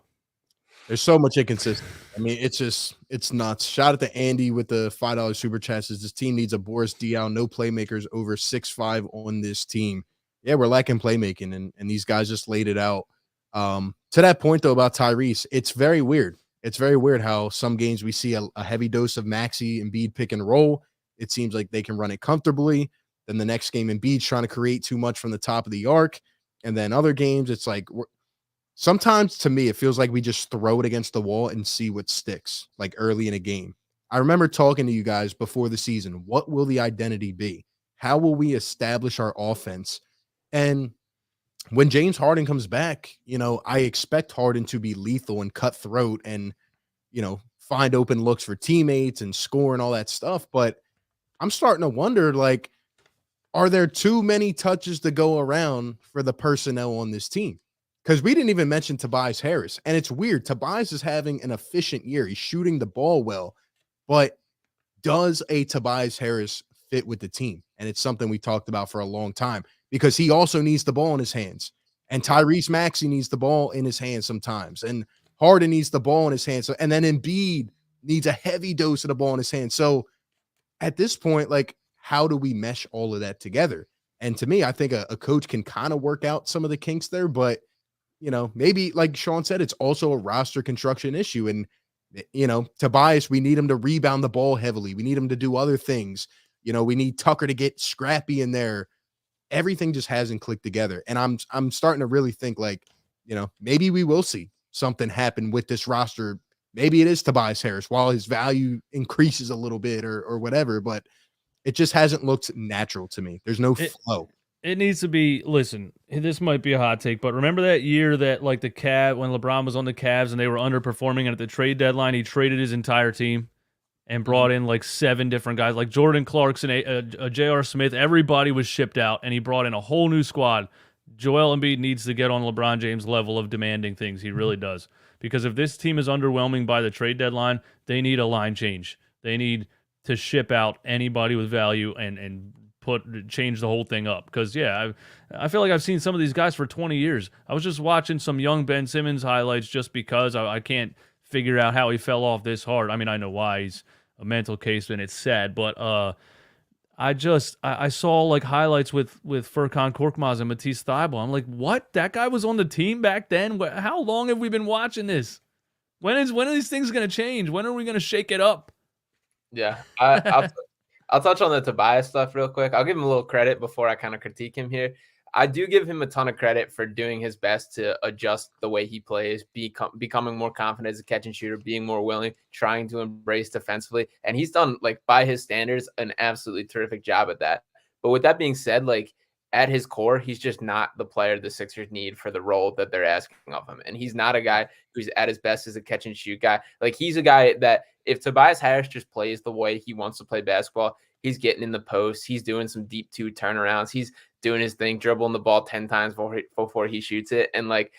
There's so much inconsistency. I mean, it's nuts. Shout out to Andy with the $5 super chat. Says this team needs a Boris Diaw, no playmakers over 6'5" on this team. Yeah, we're lacking playmaking, and these guys just laid it out. To that point, though, about Tyrese, it's very weird. It's very weird how some games we see a heavy dose of Maxey and Embiid pick and roll. It seems like they can run it comfortably. Then the next game, Embiid's trying to create too much from the top of the arc. And then other games, it's like sometimes to me, it feels like we just throw it against the wall and see what sticks, like early in a game. I remember talking to you guys before the season. What will the identity be? How will we establish our offense? And when James Harden comes back, I expect Harden to be lethal and cutthroat and, find open looks for teammates and score and all that stuff. But I'm starting to wonder, like, are there too many touches to go around for the personnel on this team? Because we didn't even mention Tobias Harris. And it's weird. Tobias is having an efficient year. He's shooting the ball well. But does a Tobias Harris fit with the team? And it's something we talked about for a long time because he also needs the ball in his hands. And Tyrese Maxey needs the ball in his hands sometimes. And Harden needs the ball in his hands. And then Embiid needs a heavy dose of the ball in his hands. So at this point, like, how do we mesh all of that together? And to me, I think a coach can kind of work out some of the kinks there, but maybe like Sean said, it's also a roster construction issue. And, Tobias, we need him to rebound the ball heavily. We need him to do other things. We need Tucker to get scrappy in there. Everything just hasn't clicked together. And I'm starting to really think like, maybe we will see something happen with this roster. Maybe it is Tobias Harris while his value increases a little bit or whatever, but it just hasn't looked natural to me. There's no flow. It needs to be, listen, this might be a hot take, but remember that year that like the Cavs, when LeBron was on the Cavs and they were underperforming, and at the trade deadline, he traded his entire team and brought in like 7 different guys, like Jordan Clarkson, J.R. Smith. Everybody was shipped out, and he brought in a whole new squad. Joel Embiid needs to get on LeBron James' level of demanding things. He really does. Because if this team is underwhelming by the trade deadline, they need a line change. They need to ship out anybody with value and change the whole thing up. Because, I feel like I've seen some of these guys for 20 years. I was just watching some young Ben Simmons highlights just because I can't figure out how he fell off this hard. I mean, I know why. He's a mental case and it's sad, but I saw like highlights with Furkan Korkmaz and Matisse Thybulle. I'm like, what? That guy was on the team back then? How long have we been watching this? When are these things going to change? When are we going to shake it up? Yeah, I'll touch on the Tobias stuff real quick. I'll give him a little credit before I kind of critique him here. I do give him a ton of credit for doing his best to adjust the way he plays, becoming more confident as a catch and shooter, being more willing, trying to embrace defensively. And he's done, like, by his standards, an absolutely terrific job at that. But with that being said, like, at his core, he's just not the player the Sixers need for the role that they're asking of him. And he's not a guy who's at his best as a catch and shoot guy. Like, he's a guy that if Tobias Harris just plays the way he wants to play basketball, he's getting in the post, he's doing some deep two turnarounds, he's doing his thing, dribbling the ball 10 times before he shoots it. And like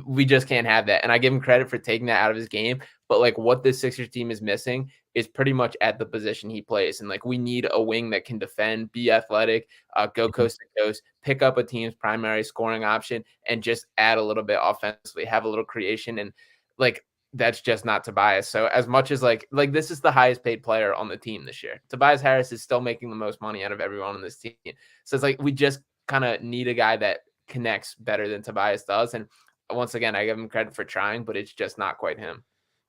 we just can't have that. And I give him credit for taking that out of his game. But like, what this Sixers team is missing is pretty much at the position he plays. And like, we need a wing that can defend, be athletic, go coast to coast, pick up a team's primary scoring option, and just add a little bit offensively, have a little creation. And like, that's just not Tobias. So as much as like this is the highest paid player on the team this year, Tobias Harris is still making the most money out of everyone on this team. So it's like, we just kind of need a guy that connects better than Tobias does. And once again, I give him credit for trying, but it's just not quite him.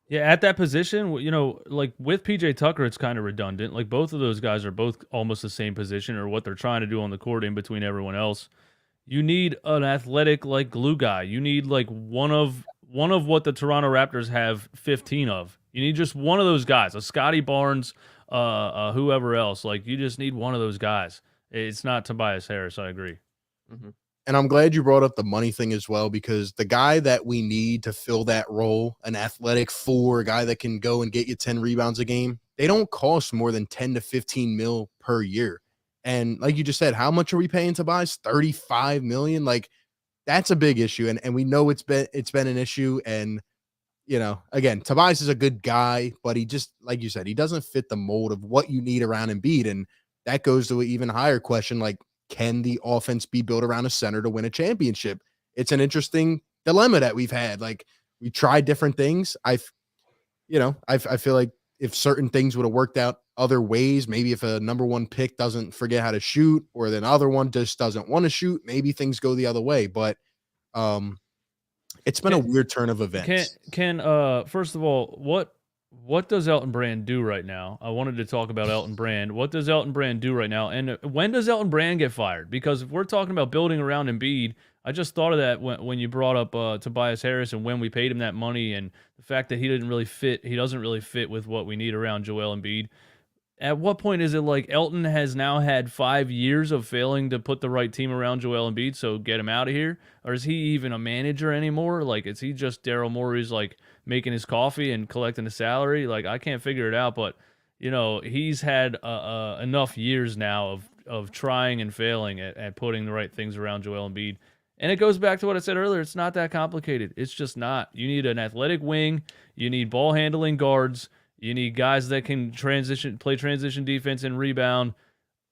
Yeah, at that position, you know, like with PJ Tucker, it's kind of redundant. Like, both of those guys are both almost the same position, or what they're trying to do on the court in between everyone else. You need an athletic, like, glue guy. You need like one of what the Toronto Raptors have 15 of. You need just one of those guys, a Scotty Barnes, whoever else. Like, you just need one of those guys. It's not Tobias Harris. I agree. Mm-hmm. And I'm glad you brought up the money thing as well, because the guy that we need to fill that role, an athletic four, a guy that can go and get you 10 rebounds a game, they don't cost more than 10 to 15 mil per year. And like you just said, how much are we paying Tobias? 35 million. Like, that's a big issue. And we know it's been an issue. And, you know, again, Tobias is a good guy, but he just, like you said, he doesn't fit the mold of what you need around Embiid. And that goes to an even higher question, like, can the offense be built around a center to win a championship? It's an interesting dilemma that we've had. Like, we tried different things. I feel like if certain things would have worked out other ways, maybe if a number one pick doesn't forget how to shoot, or the other one just doesn't want to shoot, maybe things go the other way. But it's been a weird turn of events. First of all, what does Elton Brand do right now? I wanted to talk about Elton Brand. What does Elton Brand do right now? And when does Elton Brand get fired? Because if we're talking about building around Embiid, I just thought of that when you brought up Tobias Harris and when we paid him that money, and the fact that he doesn't really fit with what we need around Joel Embiid. At what point is it like Elton has now had 5 years of failing to put the right team around Joel Embiid, so get him out of here? Or is he even a manager anymore? Like, is he just Daryl Morey's, like, making his coffee and collecting a salary? Like, I can't figure it out, but, you know, he's had enough years now of trying and failing at putting the right things around Joel Embiid. And it goes back to what I said earlier. It's not that complicated. It's just not. You need an athletic wing. You need ball-handling guards. You need guys that can play transition defense and rebound.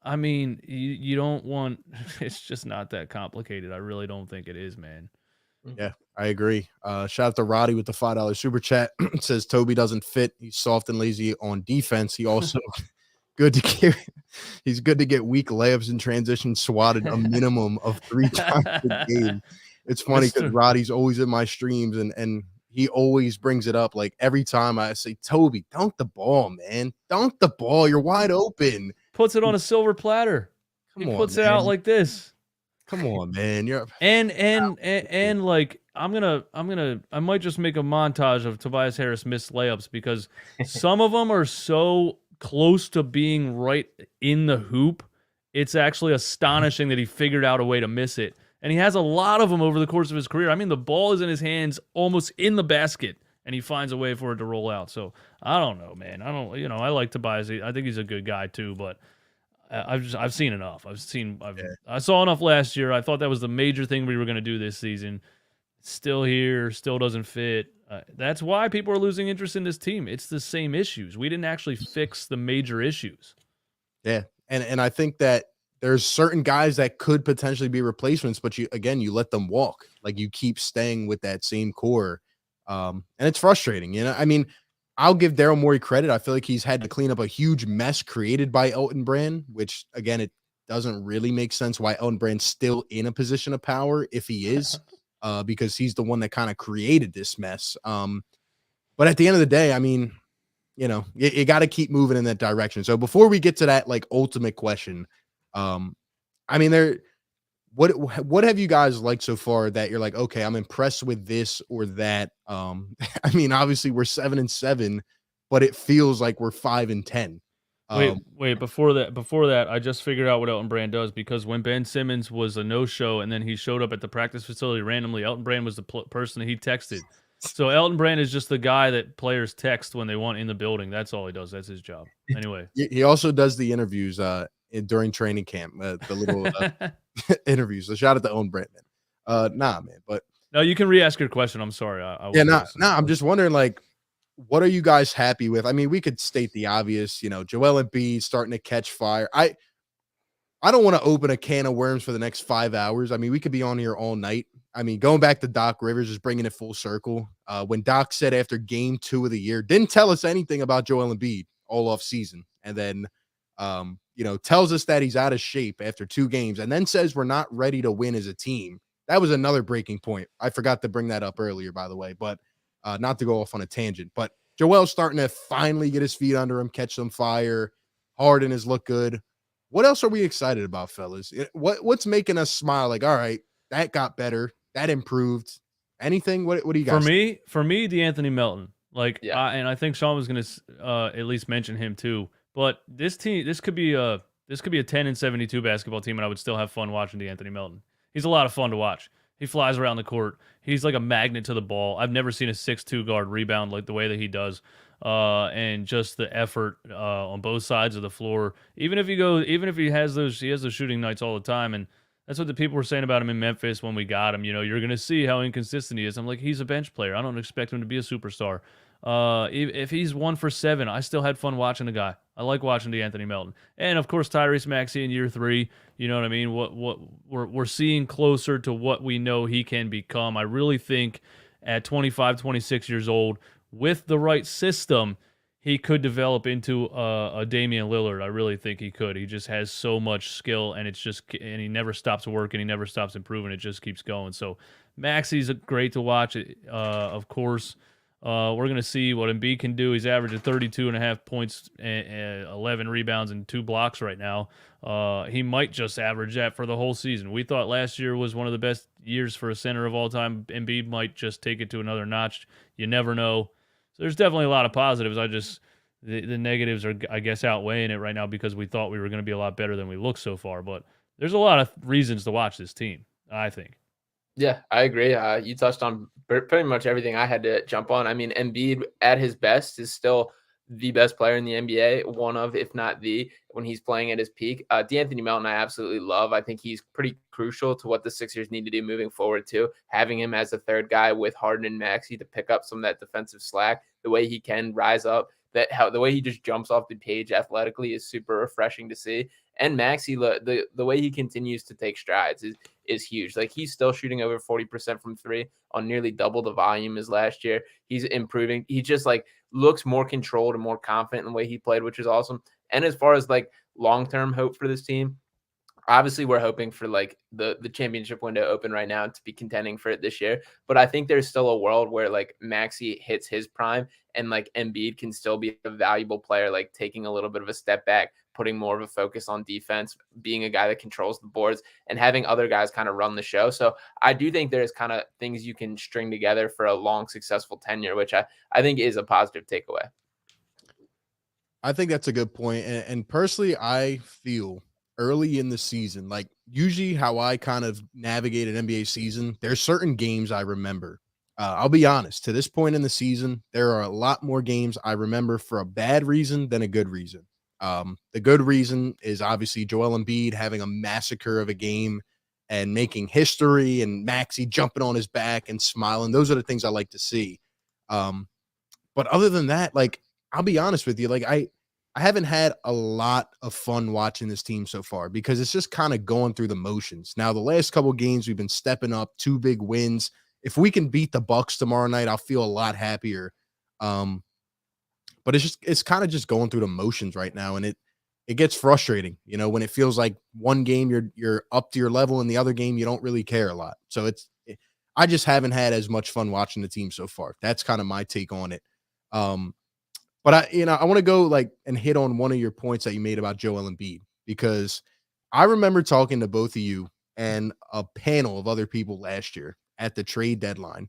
I mean, you don't want – it's just not that complicated. I really don't think it is, man. Yeah, I agree. Shout out to Roddy with the $5 super chat. It says Toby doesn't fit. He's soft and lazy on defense. He also he's good to get weak layups in transition swatted a minimum of 3 times a game. It's funny because Roddy's always in my streams and he always brings it up. Like, every time I say, Toby, dunk the ball, man. Dunk the ball. You're wide open. Puts it on a silver platter. He puts it out like this. Come on, man. You're and like I might just make a montage of Tobias Harris missed layups, because some of them are so close to being right in the hoop. It's actually astonishing that he figured out a way to miss it. And he has a lot of them over the course of his career. I mean, the ball is in his hands almost in the basket, and he finds a way for it to roll out. So I don't know, man. I like Tobias. I think he's a good guy too, but I've seen enough. I saw enough last year. I thought that was the major thing we were going to do this season. Still here, still doesn't fit. That's why people are losing interest in this team. It's the same issues. We didn't actually fix the major issues. Yeah, and I think that there's certain guys that could potentially be replacements, but you let them walk. Like, you keep staying with that same core. And it's frustrating, you know? I mean, I'll give Daryl Morey credit. I feel like he's had to clean up a huge mess created by Elton Brand, which, again, it doesn't really make sense why Elton Brand's still in a position of power if he is, because he's the one that kind of created this mess. But at the end of the day, I mean, you know, you got to keep moving in that direction. So before we get to that, like, ultimate question, I mean, what have you guys liked so far that you're like, okay, I'm impressed with this or that? I mean, obviously we're 7-7, but it feels like we're 5-10. Wait. Before that, I just figured out what Elton Brand does, because when Ben Simmons was a no-show and then he showed up at the practice facility randomly, Elton Brand was the person that he texted. So Elton Brand is just the guy that players text when they want in the building. That's all he does. That's his job. Anyway, He also does the interviews during training camp, the little interviews. So shout out to Owen Brand, man. Nah, man, but no, you can re-ask your question. I'm sorry. I'm just wondering, like, what are you guys happy with? I mean, we could state the obvious, Joel Embiid starting to catch fire. I don't want to open a can of worms for the next 5 hours. I mean, we could be on here all night. I mean, going back to Doc Rivers, just bringing it full circle. When Doc said after game 2 of the year, didn't tell us anything about Joel Embiid all off season. And then, tells us that he's out of shape after 2 games and then says we're not ready to win as a team. That was another breaking point. I forgot to bring that up earlier, by the way, but not to go off on a tangent. But Joel's starting to finally get his feet under him, catch some fire. Harden has looked good. What else are we excited about, fellas? What's making us smile? Like, all right, that got better. That improved. Anything? What do you guys think? For me, DeAnthony Melton. Like, yeah. And I think Sean was going to at least mention him too. But this team, this could be a 10-72 basketball team, and I would still have fun watching DeAnthony Melton. He's a lot of fun to watch. He flies around the court. He's like a magnet to the ball. I've never seen a 6'2" guard rebound like the way that he does. And just the effort on both sides of the floor. Even if he has those shooting nights all the time, and that's what the people were saying about him in Memphis when we got him. You're going to see how inconsistent he is. I'm like, he's a bench player. I don't expect him to be a superstar. If he's 1 for 7, I still had fun watching the guy. I like watching DeAnthony Melton, and of course Tyrese Maxey in year 3. You know what I mean? What we're seeing closer to what we know he can become. I really think at 25, 26 years old, with the right system, he could develop into a Damian Lillard. I really think he could. He just has so much skill, and he never stops working. He never stops improving. It just keeps going. So Maxey's great to watch. Of course, we're going to see what Embiid can do. He's averaging 32.5 points, and 11 rebounds, and 2 blocks right now. He might just average that for the whole season. We thought last year was one of the best years for a center of all time. Embiid might just take it to another notch. You never know. So there's definitely a lot of positives. The negatives are, I guess, outweighing it right now because we thought we were going to be a lot better than we look so far. But there's a lot of reasons to watch this team, I think. Yeah, I agree. You touched on pretty much everything I had to jump on. I mean, Embiid at his best is still the best player in the NBA, one of, if not the, when he's playing at his peak. DeAnthony Melton, I absolutely love. I think he's pretty crucial to what the Sixers need to do moving forward too. Having him as a third guy with Harden and Maxey to pick up some of that defensive slack, the way he can rise up, the way he just jumps off the page athletically is super refreshing to see. And Maxey, the way he continues to take strides is huge. Like, he's still shooting over 40% from 3 on nearly double the volume as last year. He's improving. He just looks more controlled and more confident in the way he played, which is awesome. And as far as long-term hope for this team, obviously we're hoping for the championship window open right now to be contending for it this year. But I think there's still a world where Maxey hits his prime and Embiid can still be a valuable player, taking a little bit of a step back, putting more of a focus on defense, being a guy that controls the boards, and having other guys kind of run the show. So I do think there's kind of things you can string together for a long, successful tenure, which I think is a positive takeaway. I think that's a good point. And personally, I feel early in the season, usually how I kind of navigate an NBA season, there's certain games I remember. I'll be honest, to this point in the season, there are a lot more games I remember for a bad reason than a good reason. The good reason is obviously Joel Embiid having a massacre of a game and making history, and Maxey jumping on his back and smiling. Those are the things I like to see. But other than that, I'll be honest with you, I haven't had a lot of fun watching this team so far because it's just kind of going through the motions. Now, the last couple of games, we've been stepping up, 2 big wins. If we can beat the Bucks tomorrow night, I'll feel a lot happier. But it's kind of just going through the motions right now, and it gets frustrating, when it feels like one game you're up to your level and the other game you don't really care a lot. So I just haven't had as much fun watching the team so far. That's kind of my take on it. But I want to go and hit on one of your points that you made about Joel Embiid, because I remember talking to both of you and a panel of other people last year at the trade deadline.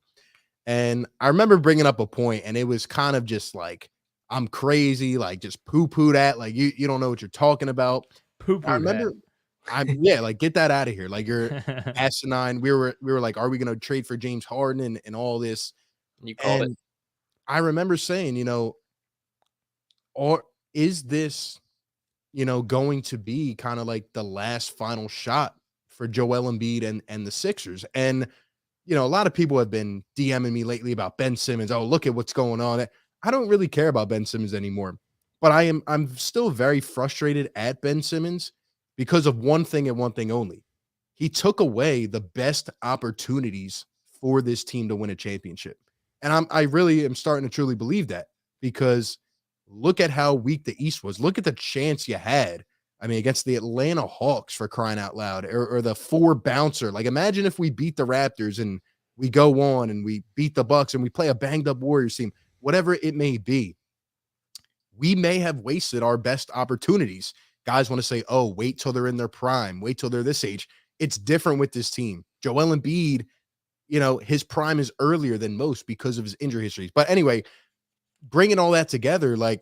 And I remember bringing up a point, and it was kind of just I'm crazy, like just poo-poo that, like you don't know what you're talking about. I remember like get that out of here. Like you're that. asinine. We were like, are we gonna trade for James Harden and all this? You called it. And I remember saying, or is this, going to be kind of like the last final shot for Joel Embiid and the Sixers? And a lot of people have been DMing me lately about Ben Simmons. Oh, look at what's going on. I don't really care about Ben Simmons anymore, but I'm still very frustrated at Ben Simmons because of one thing and one thing only. He took away the best opportunities for this team to win a championship. And I really am starting to truly believe that, because look at how weak the East was. Look at the chance you had. I mean, against the Atlanta Hawks, for crying out loud, or the 4 bouncer. Like, imagine if we beat the Raptors and we go on and we beat the Bucks and we play a banged up Warriors team, whatever it may be. We may have wasted our best opportunities. Guys want to say, oh, wait till they're in their prime. Wait till they're this age. It's different with this team. Joel Embiid, his prime is earlier than most because of his injury histories. But anyway, bringing all that together, like,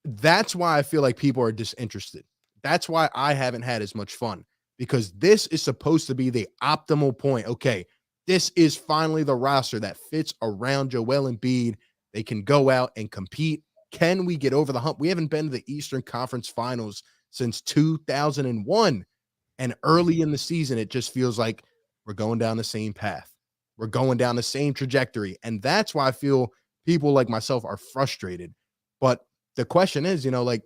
that's why I feel like people are disinterested. That's why I haven't had as much fun, because this is supposed to be the optimal point. Okay, this is finally the roster that fits around Joel Embiid. They can go out and compete. Can we get over the hump? We haven't been to the Eastern Conference Finals since 2001. And early in the season, it just feels like we're going down the same path. We're going down the same trajectory. And that's why I feel people like myself are frustrated. But the question is, are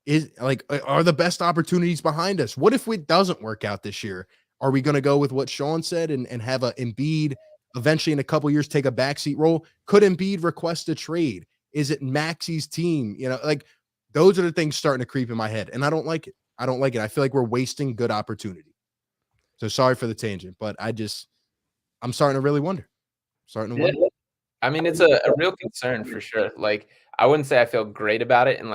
the best opportunities behind us? What if it doesn't work out this year? Are we going to go with what Sean said and have a Embiid eventually in a couple years take a backseat role? Could Embiid request a trade? Is it Maxi's team? Those are the things starting to creep in my head, and I don't like it. I feel like we're wasting good opportunity. So sorry for the tangent, but I'm starting to really wonder. Wonder. I mean, it's a real concern for sure. Like, I wouldn't say I feel great about it. And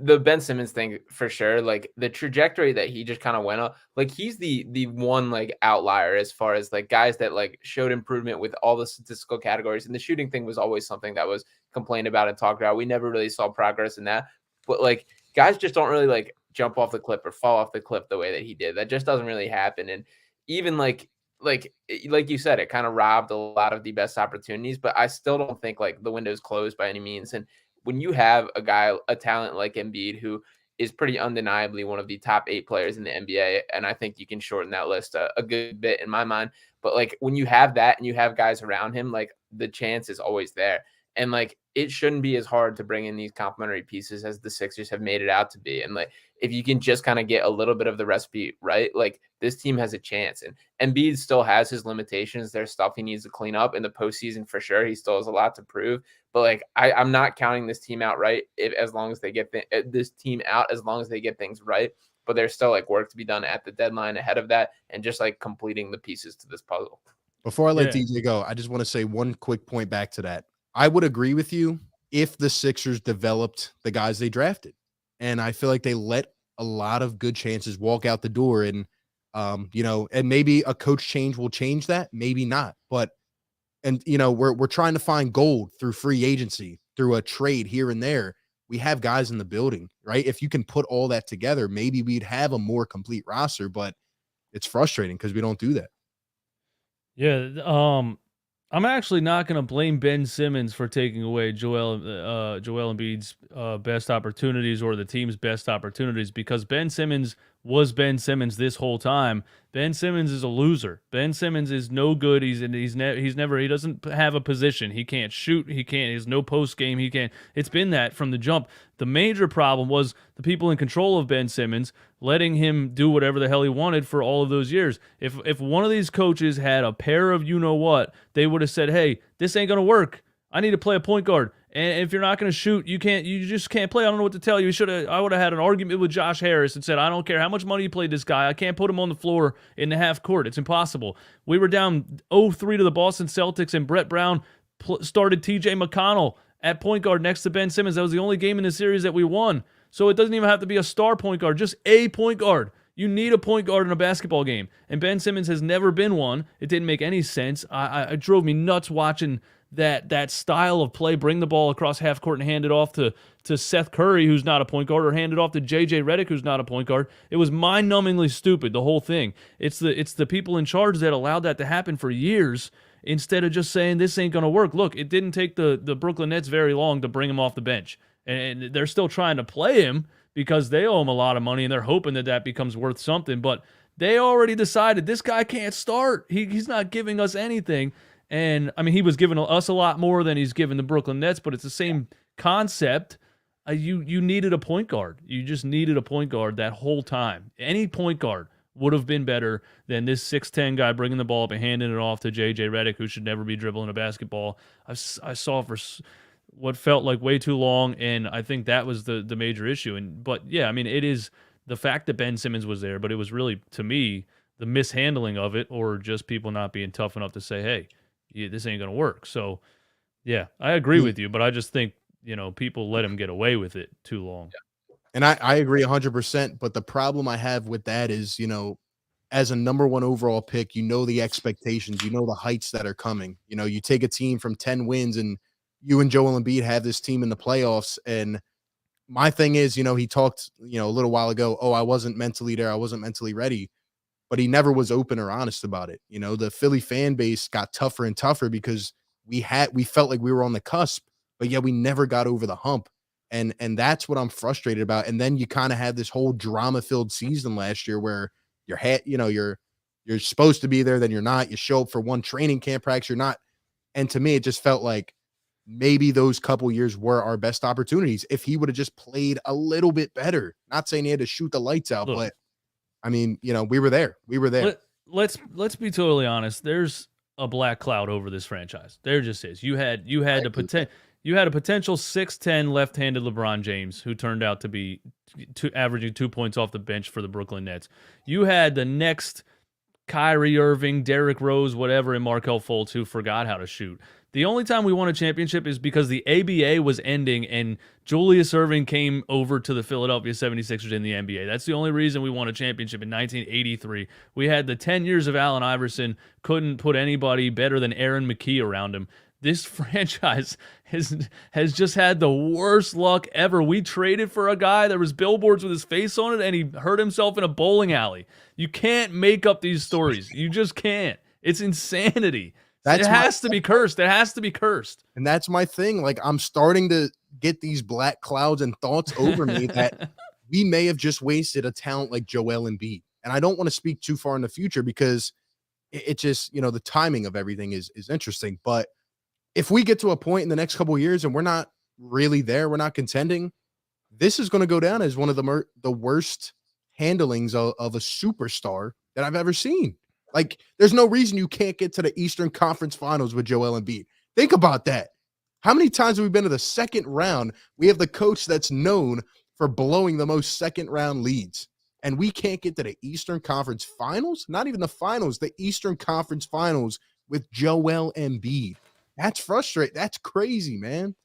the Ben Simmons thing for sure, like the trajectory that he just kind of went on, like he's the one like outlier as far as like guys that like showed improvement with all the statistical categories. And the shooting thing was always something that was complained about and talked about. We never really saw progress in that, but like guys just don't really like jump off the cliff or fall off the cliff the way that he did. That just doesn't really happen. And even like you said, it kind of robbed a lot of the best opportunities, but I still don't think like the window's closed by any means. And when you have a talent like Embiid, who is pretty undeniably one of the top 8 players in the NBA, and I think you can shorten that list a good bit in my mind. But like when you have that and you have guys around him, like the chance is always there. And like it shouldn't be as hard to bring in these complementary pieces as the Sixers have made it out to be. And like if you can just kind of get a little bit of the recipe right, like this team has a chance. And Embiid still has his limitations. There's stuff he needs to clean up in the postseason for sure. He still has a lot to prove. But like I'm not counting this team out as long as they get things right. But there's still like work to be done at the deadline ahead of that, and just like completing the pieces to this puzzle. Before I let DJ go, I just want to say one quick point back to that. I would agree with you if the Sixers developed the guys they drafted. And I feel like they let a lot of good chances walk out the door. And, and maybe a coach change will change that. Maybe not. But, we're trying to find gold through free agency, through a trade here and there. We have guys in the building, right? If you can put all that together, maybe we'd have a more complete roster, but it's frustrating because we don't do that. Yeah. I'm actually not going to blame Ben Simmons for taking away Joel Embiid's best opportunities or the team's best opportunities, because Ben Simmons was Ben Simmons this whole time. Ben Simmons is a loser. Ben Simmons is no good. He doesn't have a position. He can't shoot. He has no post game. He can't. It's been that from the jump. The major problem was the people in control of Ben Simmons letting him do whatever the hell he wanted for all of those years. If one of these coaches had a pair of you-know-what, they would have said, hey, this ain't going to work. I need to play a point guard. And if you're not going to shoot, you just can't play. I don't know what to tell you. I would have had an argument with Josh Harris and said, I don't care how much money you played this guy. I can't put him on the floor in the half court. It's impossible. We were down 0-3 to the Boston Celtics, and Brett Brown started TJ McConnell at point guard next to Ben Simmons. That was the only game in the series that we won. So it doesn't even have to be a star point guard, just a point guard. You need a point guard in a basketball game. And Ben Simmons has never been one. It didn't make any sense. It drove me nuts watching that style of play, bring the ball across half court and hand it off to Seth Curry, who's not a point guard, or hand it off to JJ Redick, who's not a point guard. It was mind-numbingly stupid, the whole thing. It's the people in charge that allowed that to happen for years instead of just saying this ain't going to work. Look, it didn't take the Brooklyn Nets very long to bring him off the bench. And they're still trying to play him because they owe him a lot of money and they're hoping that becomes worth something. But they already decided this guy can't start. He's not giving us anything. And, I mean, he was giving us a lot more than he's giving the Brooklyn Nets, but it's the same concept. You needed a point guard. You just needed a point guard that whole time. Any point guard would have been better than this 6'10 guy bringing the ball up and handing it off to JJ Redick, who should never be dribbling a basketball. I saw for what felt like way too long, and I think that was the major issue. But, yeah, I mean, it is the fact that Ben Simmons was there, but it was really, to me, the mishandling of it or just people not being tough enough to say, hey, this ain't going to work. So, yeah, I agree with you, but I just think, people let him get away with it too long. And I agree 100%. But the problem I have with that is, as a number 1 overall pick, the expectations, the heights that are coming. You take a team from 10 wins and you and Joel Embiid have this team in the playoffs. And my thing is, he talked, a little while ago, oh, I wasn't mentally there. I wasn't mentally ready. But he never was open or honest about it. The Philly fan base got tougher and tougher because we felt like we were on the cusp, but yet we never got over the hump. And that's what I'm frustrated about. And then you kind of had this whole drama-filled season last year where you're supposed to be there, then you're not. You show up for one training camp practice, you're not. And to me, it just felt like maybe those couple years were our best opportunities if he would have just played a little bit better. Not saying he had to shoot the lights out, but I mean, we were there. We were there. Let's be totally honest. There's a black cloud over this franchise. There just is. You had a potential 6'10" left-handed LeBron James who turned out to be averaging 2 points off the bench for the Brooklyn Nets. You had the next Kyrie Irving, Derrick Rose, whatever, and Markelle Fultz who forgot how to shoot. The only time we won a championship is because the ABA was ending and Julius Erving came over to the Philadelphia 76ers in the NBA. That's the only reason we won a championship in 1983. We had the 10 years of Allen Iverson, couldn't put anybody better than Aaron McKee around him. This franchise has just had the worst luck ever. We traded for a guy, there was billboards with his face on it, and he hurt himself in a bowling alley. You can't make up these stories. You just can't. It's insanity. It has to be cursed. It has to be cursed. And that's my thing. Like, I'm starting to get these black clouds and thoughts over me that we may have just wasted a talent like Joel Embiid. And I don't want to speak too far in the future because it just, the timing of everything is interesting. But if we get to a point in the next couple of years and we're not really there, we're not contending, this is going to go down as one of the worst handlings of a superstar that I've ever seen. Like, there's no reason you can't get to the Eastern Conference Finals with Joel Embiid. Think about that. How many times have we been to the second round? We have the coach that's known for blowing the most second-round leads, and we can't get to the Eastern Conference Finals? Not even the finals, the Eastern Conference Finals with Joel Embiid. That's frustrating. That's crazy, man.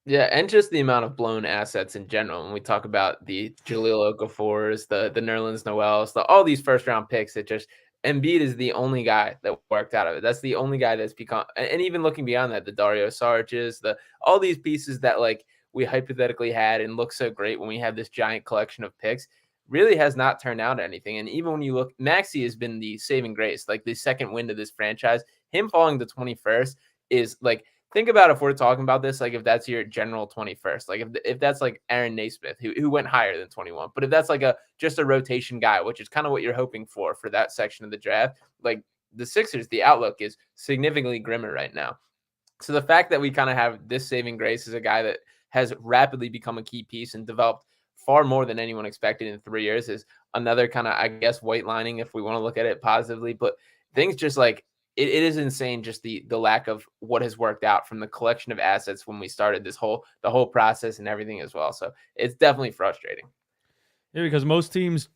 Yeah, and just the amount of blown assets in general. When we talk about the Jahlil Okafors, the Nerlens Noels, all these first-round picks that just – Embiid is the only guy that worked out of it. That's the only guy that's become, and even looking beyond that, the Dario Saric's, all these pieces that like we hypothetically had and look so great when we have this giant collection of picks, really has not turned out anything. And even when you look, Maxey has been the saving grace, like the second win to this franchise. Him falling to 21st is like, think about if we're talking about this, like if that's your general 21st, like if that's like Aaron Naismith, who went higher than 21, but if that's like just a rotation guy, which is kind of what you're hoping for that section of the draft, like the Sixers, the outlook is significantly grimmer right now. So the fact that we kind of have this saving grace is a guy that has rapidly become a key piece and developed far more than anyone expected in 3 years is another kind of, I guess, white lining if we want to look at it positively. But things just like, it is insane, just the lack of what has worked out from the collection of assets when we started the whole process and everything as well. So it's definitely frustrating. Yeah, because most teams,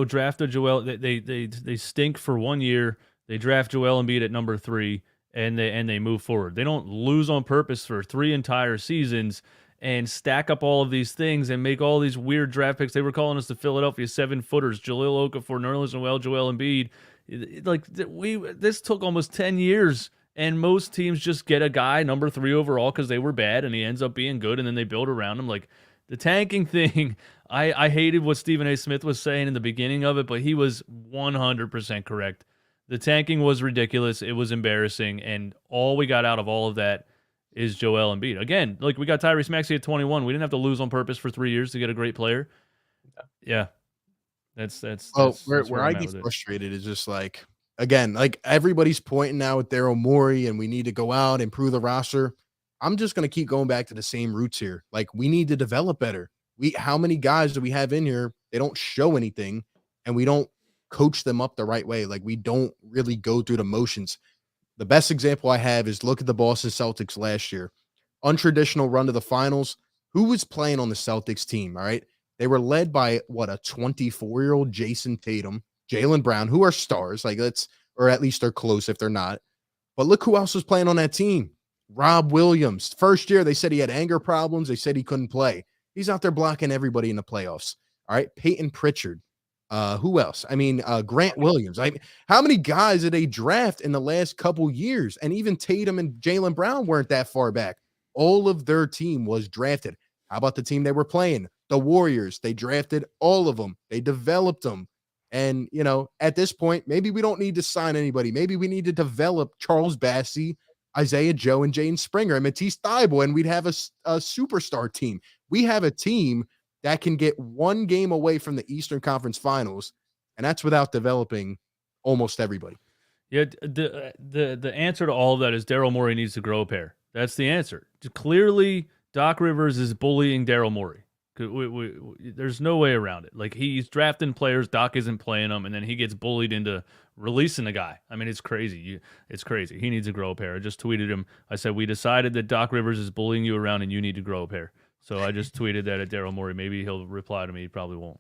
draft a Joel, they stink for 1 year. They draft Joel Embiid at number 3, and they move forward. They don't lose on purpose for 3 entire seasons and stack up all of these things and make all these weird draft picks. They were calling us the Philadelphia 7-footers, Jahlil Okafor, Nerlens Noel, Joel Embiid. Like this took almost 10 years And most teams just get a guy number 3 overall because they were bad, and he ends up being good, and then they build around him. Like the tanking thing, I hated what Stephen A. Smith was saying in the beginning of it, but he was 100% correct. The tanking was ridiculous. It was embarrassing, and all we got out of all of that is Joel Embiid. Again, like we got Tyrese Maxey at 21. We didn't have to lose on purpose for 3 years to get a great player. Yeah, that's where I get frustrated is just like, again, like everybody's pointing now at Daryl Morey and we need to go out and improve the roster. I'm just going to keep going back to the same roots here. Like we need to develop better. How many guys do we have in here? They don't show anything and we don't coach them up the right way. Like we don't really go through the motions. The best example I have is look at the Boston Celtics last year. Untraditional run to the finals. Who was playing on the Celtics team? All right. They were led by what, a 24-year-old Jason Tatum, Jaylen Brown, who are stars. Like or at least they're close if they're not. But look who else was playing on that team. Rob Williams. First year, they said he had anger problems. They said he couldn't play. He's out there blocking everybody in the playoffs. All right. Peyton Pritchard. Who else? I mean, Grant Williams. How many guys did they draft in the last couple years? And even Tatum and Jaylen Brown weren't that far back. All of their team was drafted. How about the team they were playing? The Warriors. They drafted all of them. They developed them. And, you know, at this point, maybe we don't need to sign anybody. Maybe we need to develop Charles Bassey, Isaiah Joe, and Jaden Springer and Matisse Thybulle, and we'd have a superstar team. We have a team that can get one game away from the Eastern Conference Finals, and that's without developing almost everybody. Yeah, the answer to all of that is Daryl Morey needs to grow a pair. That's the answer. Clearly, Doc Rivers is bullying Daryl Morey. There's no way around it. Like, he's drafting players, Doc isn't playing them, and then he gets bullied into releasing the guy. I mean, it's crazy. It's crazy. He needs to grow a pair. I just tweeted him. I said, we decided that Doc Rivers is bullying you around, and you need to grow a pair. So I just tweeted that at Daryl Morey. Maybe he'll reply to me. He probably won't.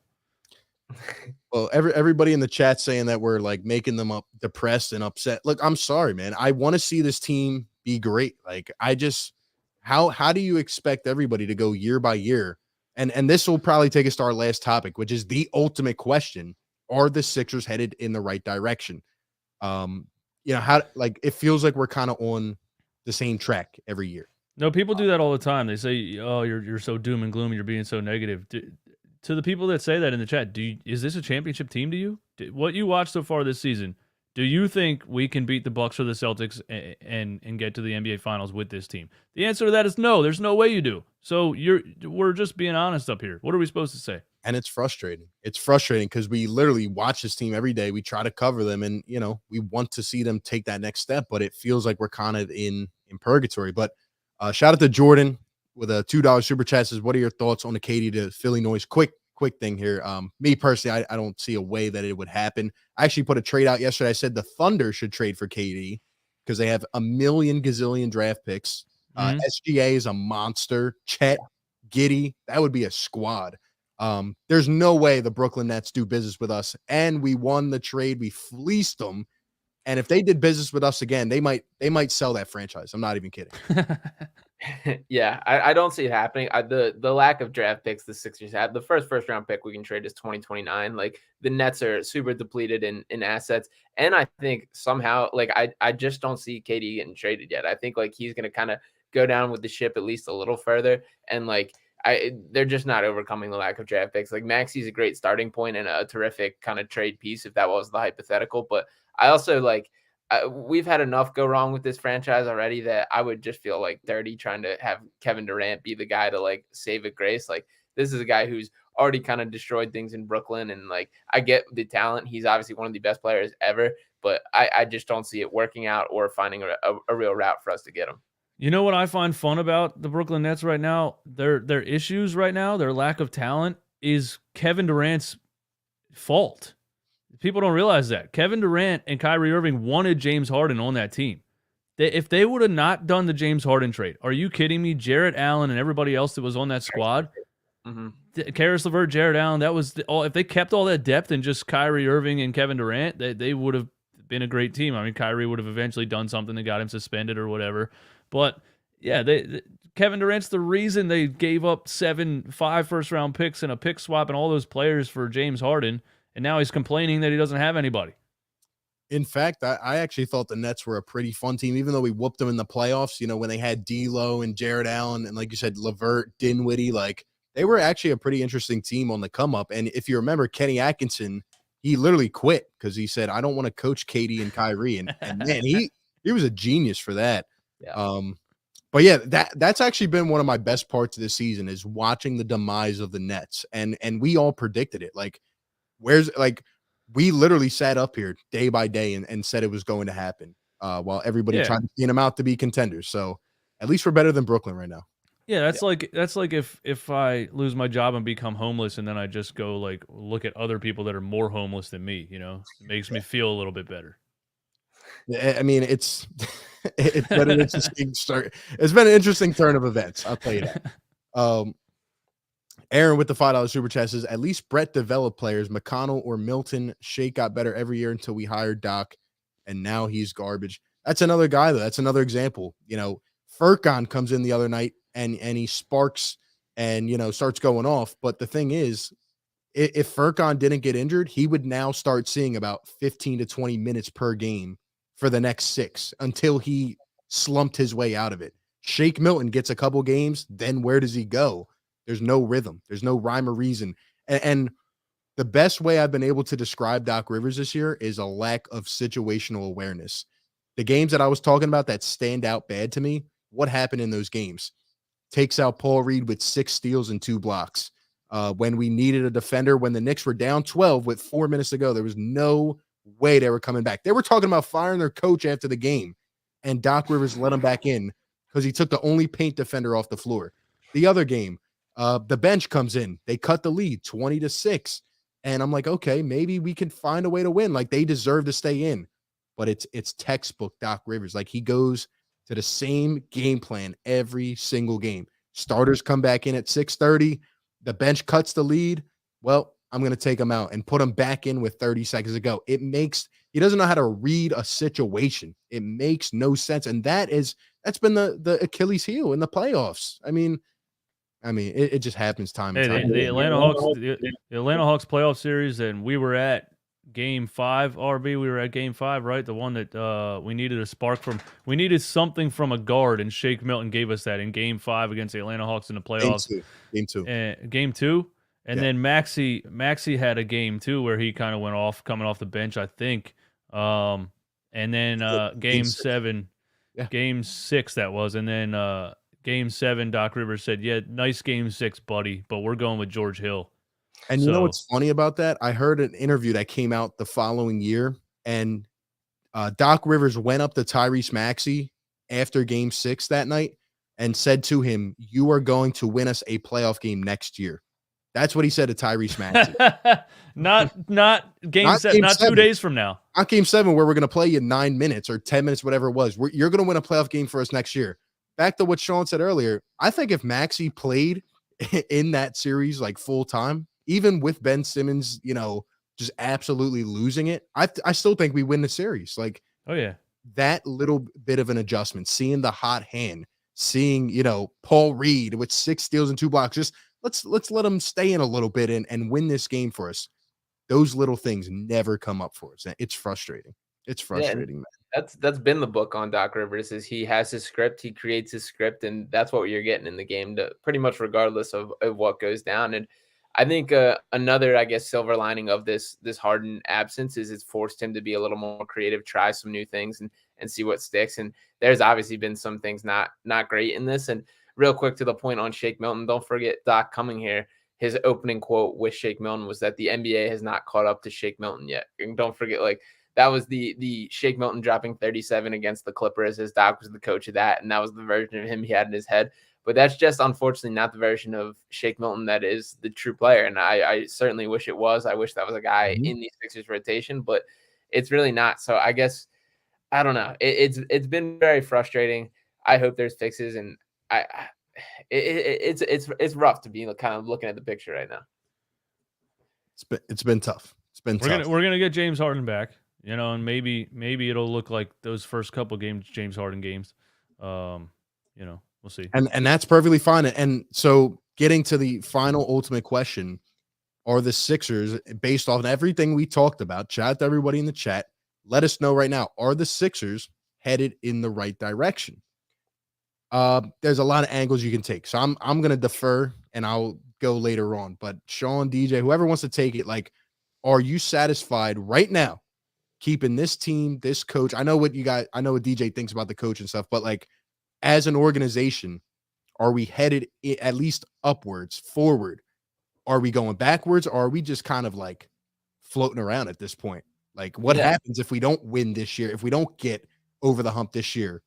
Well, everybody in the chat saying that we're like making them up depressed and upset. Look, I'm sorry, man. I want to see this team be great. Like, how do you expect everybody to go year by year? And this will probably take us to our last topic, which is the ultimate question. Are the Sixers headed in the right direction? How, like, it feels like we're kind of on the same track every year. No, people do that all the time. They say, "Oh, you're so doom and gloom. You're being so negative." To the people that say that in the chat, is this a championship team to you? What you watched so far this season, do you think we can beat the Bucks or the Celtics and get to the NBA Finals with this team? The answer to that is no. There's no way you do. So we're just being honest up here. What are we supposed to say? And it's frustrating. It's frustrating because we literally watch this team every day. We try to cover them, and we want to see them take that next step. But it feels like we're kind of in purgatory. But shout out to Jordan with a $2 super chat. Says, what are your thoughts on the KD to Philly noise? Quick thing here. Me personally, I don't see a way that it would happen. I actually put a trade out yesterday. I said the Thunder should trade for KD because they have a million gazillion draft picks. SGA is a monster. Chet, Giddey, that would be a squad. There's no way the Brooklyn Nets do business with us. And we won the trade. We fleeced them. And if they did business with us again, they might sell that franchise. I'm not even kidding. Yeah, I don't see it happening. The lack of draft picks the Sixers had, the first round pick we can trade is 2029. Like, the Nets are super depleted in assets. And I think somehow, like, I just don't see KD getting traded yet. I think, like, he's going to kind of go down with the ship at least a little further. And, like, they're just not overcoming the lack of draft picks. Like, Maxey's a great starting point and a terrific kind of trade piece if that was the hypothetical. But I also, like, we've had enough go wrong with this franchise already that I would just feel like dirty trying to have Kevin Durant be the guy to, like, save it grace. Like, this is a guy who's already kind of destroyed things in Brooklyn. And, like, I get the talent. He's obviously one of the best players ever, but I just don't see it working out or finding a real route for us to get him. You know what I find fun about the Brooklyn Nets right now? Their issues right now, their lack of talent, is Kevin Durant's fault. People don't realize that. Kevin Durant and Kyrie Irving wanted James Harden on that team. If they would have not done the James Harden trade, are you kidding me? Jarrett Allen and everybody else that was on that squad, Karis LeVert, Jarrett Allen, that was all. If they kept all that depth and just Kyrie Irving and Kevin Durant, they would have been a great team. I mean, Kyrie would have eventually done something that got him suspended or whatever. But yeah, Kevin Durant's the reason they gave up 5 first-round picks and a pick swap and all those players for James Harden, and now he's complaining that he doesn't have anybody. In fact, I actually thought the Nets were a pretty fun team, even though we whooped them in the playoffs. You know, when they had D'Lo and Jared Allen, and like you said, LeVert, Dinwiddie, like they were actually a pretty interesting team on the come up. And if you remember, Kenny Atkinson, he literally quit because he said, "I don't want to coach Katie and Kyrie," and man, he was a genius for that. Yeah. But yeah, that's actually been one of my best parts of the season is watching the demise of the Nets, and we all predicted it. Like, we literally sat up here day by day and said it was going to happen, while everybody tried to paint them out to be contenders. So at least we're better than Brooklyn right now. Yeah, that's like if I lose my job and become homeless, and then I just go like look at other people that are more homeless than me. You know, it makes me feel a little bit better. I mean, it's been an interesting start. It's been an interesting turn of events. I'll tell you that. Aaron with the $5 super chat says, at least Brett developed players. McConnell or Milton. Shake got better every year until we hired Doc, and now he's garbage. That's another guy, though. That's another example. You know, Furkan comes in the other night and he sparks and, you know, starts going off. But the thing is, if Furkan didn't get injured, he would now start seeing about 15 to 20 minutes per game for the next 6 until he slumped his way out of it. Shake Milton gets a couple games, then where does he go? There's no rhythm. There's no rhyme or reason. And the best way I've been able to describe Doc Rivers this year is a lack of situational awareness. The games that I was talking about that stand out bad to me, what happened in those games? Takes out Paul Reed with 6 steals and 2 blocks. When we needed a defender, when the Knicks were down 12 with 4 minutes to go, there was no way they were coming back. They were talking about firing their coach after the game, and Doc Rivers let him back in because he took the only paint defender off the floor. The other game, the bench comes in. They cut the lead 20-6. And I'm like, okay, maybe we can find a way to win. Like, they deserve to stay in. But it's textbook Doc Rivers. Like, he goes to the same game plan every single game. Starters come back in at 6:30. The bench cuts the lead. Well, I'm going to take him out and put him back in with 30 seconds to go. He doesn't know how to read a situation. It makes no sense. And that's been the Achilles heel in the playoffs. I mean, it just happens time and time. The Atlanta Hawks playoff series, and we were at Game 5. RB, we were at Game 5, right? The one that we needed a spark from. We needed something from a guard, and Shake Milton gave us that in Game 5 against the Atlanta Hawks in the playoffs. Game 2. And then Maxey had a game too where he kind of went off coming off the bench, I think. And then Game 7, Game 6 that was, and then Game 7, Doc Rivers said, "Yeah, nice Game 6, buddy, but we're going with George Hill." And you know what's funny about that? I heard an interview that came out the following year, and Doc Rivers went up to Tyrese Maxey after Game 6 that night and said to him, "You are going to win us a playoff game next year." That's what he said to Tyrese Maxey. not Game 7, not 2 days from now. Not Game 7 where we're going to play you 9 minutes or 10 minutes, whatever it was. You're going to win a playoff game for us next year. Back to what Sean said earlier, I think if Maxey played in that series like full time, even with Ben Simmons, you know, just absolutely losing it, I still think we win the series. Like, oh yeah, that little bit of an adjustment, seeing the hot hand, seeing, you know, Paul Reed with 6 steals and 2 blocks, just let's let him stay in a little bit and win this game for us. Those little things never come up for us. It's frustrating. It's frustrating, man. That's been the book on Doc Rivers is he has his script, he creates his script, and that's what you're getting in the game, pretty much regardless of what goes down. And I think another, I guess, silver lining of this Harden absence is it's forced him to be a little more creative, try some new things, and see what sticks. And there's obviously been some things not great in this. And real quick to the point on Shake Milton, don't forget Doc coming here. His opening quote with Shake Milton was that the NBA has not caught up to Shake Milton yet. And don't forget, like, that was the Shake Milton dropping 37 against the Clippers as Doc was the coach of that. And that was the version of him he had in his head. But that's just unfortunately not the version of Shake Milton that is the true player. And I certainly wish it was. I wish that was a guy in the Sixers rotation, but it's really not. So I guess, I don't know. It's been very frustrating. I hope there's fixes, and it's rough to be kind of looking at the picture right now. It's been tough. We're gonna get James Harden back, you know, and maybe it'll look like those first couple games, James Harden games. You know, we'll see. And that's perfectly fine. And so getting to the final ultimate question, are the Sixers, based on everything we talked about, shout out to everybody in the chat, let us know right now. Are the Sixers headed in the right direction? There's a lot of angles you can take. So I'm going to defer and I'll go later on. But Sean, DJ, whoever wants to take it, like, are you satisfied right now keeping this team, this coach? I know what DJ thinks about the coach and stuff, but like as an organization, are we headed at least upwards, forward? Are we going backwards? Or are we just kind of like floating around at this point? Like what happens if we don't win this year? If we don't get over the hump this year?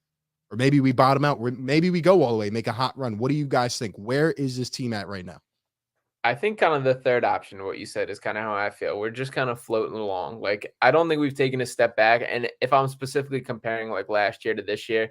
Or maybe we bottom out. Maybe we go all the way, make a hot run. What do you guys think? Where is this team at right now? I think kind of the third option, what you said, is kind of how I feel. We're just kind of floating along. Like, I don't think we've taken a step back. And if I'm specifically comparing like last year to this year,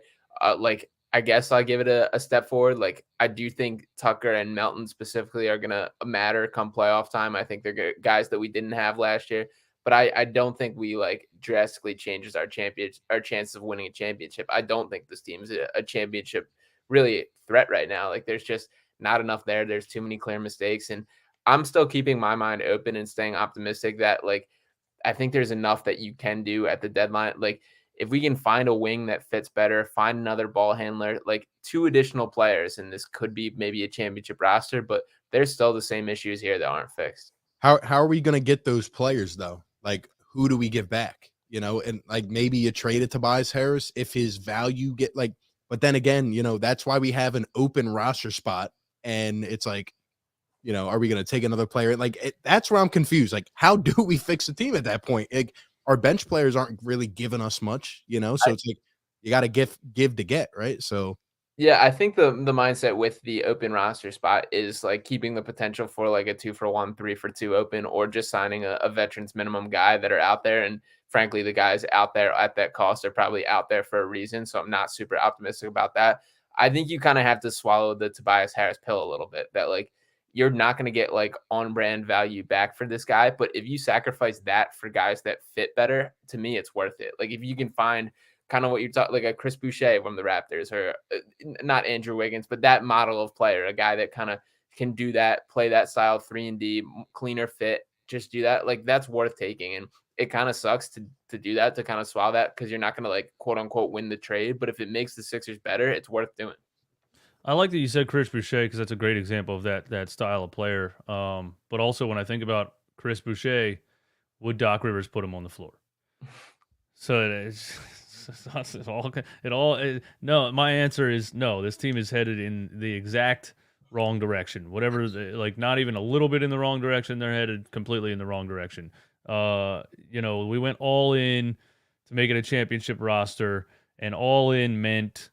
like, I guess I'll give it a step forward. Like, I do think Tucker and Melton specifically are going to matter come playoff time. I think they're guys that we didn't have last year. But I don't think we like drastically changes our chances of winning a championship. I don't think this team's a championship really threat right now. Like there's just not enough there. There's too many clear mistakes. And I'm still keeping my mind open and staying optimistic that like I think there's enough that you can do at the deadline. Like if we can find a wing that fits better, find another ball handler, like 2 additional players, and this could be maybe a championship roster, but there's still the same issues here that aren't fixed. How are we going to get those players though? Like, who do we give back? You know, and like maybe you traded Tobias Harris if his value get like, but then again, you know, that's why we have an open roster spot. And it's like, you know, are we going to take another player? Like, that's where I'm confused. Like, how do we fix the team at that point? Like, our bench players aren't really giving us much, you know? So it's like, you got to give to get, right? So. Yeah, I think the mindset with the open roster spot is like keeping the potential for like a 2-for-1, 3-for-2 open, or just signing a veterans minimum guy that are out there. And frankly, the guys out there at that cost are probably out there for a reason. So I'm not super optimistic about that. I think you kind of have to swallow the Tobias Harris pill a little bit, that like you're not going to get like on brand value back for this guy. But if you sacrifice that for guys that fit better, to me, it's worth it. Like if you can find kind of what you're talking, like a Chris Boucher from the Raptors, or not Andrew Wiggins, but that model of player, a guy that kind of can do that, play that style 3-and-D, cleaner fit, just do that. Like that's worth taking. And it kind of sucks to do that, to kind of swallow that, because you're not going to like quote unquote win the trade. But if it makes the Sixers better, it's worth doing. I like that you said Chris Boucher, because that's a great example of that style of player. But also when I think about Chris Boucher, would Doc Rivers put him on the floor? So no, my answer is no. This team is headed in the exact wrong direction. Whatever, like not even a little bit in the wrong direction. They're headed completely in the wrong direction. You know, we went all in to make it a championship roster, and all in meant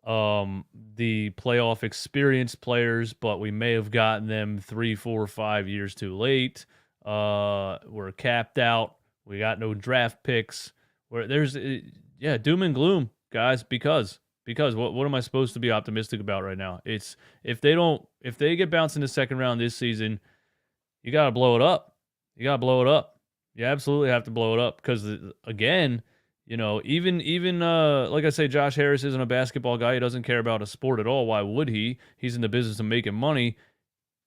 the playoff experienced players, but we may have gotten them 3, 4, 5 years too late. We're capped out. We got no draft picks. Where there's doom and gloom, guys, because what am I supposed to be optimistic about right now? It's if they get bounced in the second round this season, you got to blow it up. You absolutely have to blow it up, because again, you know, even like I say, Josh Harris isn't a basketball guy. He doesn't care about a sport at all. Why would he? He's in the business of making money.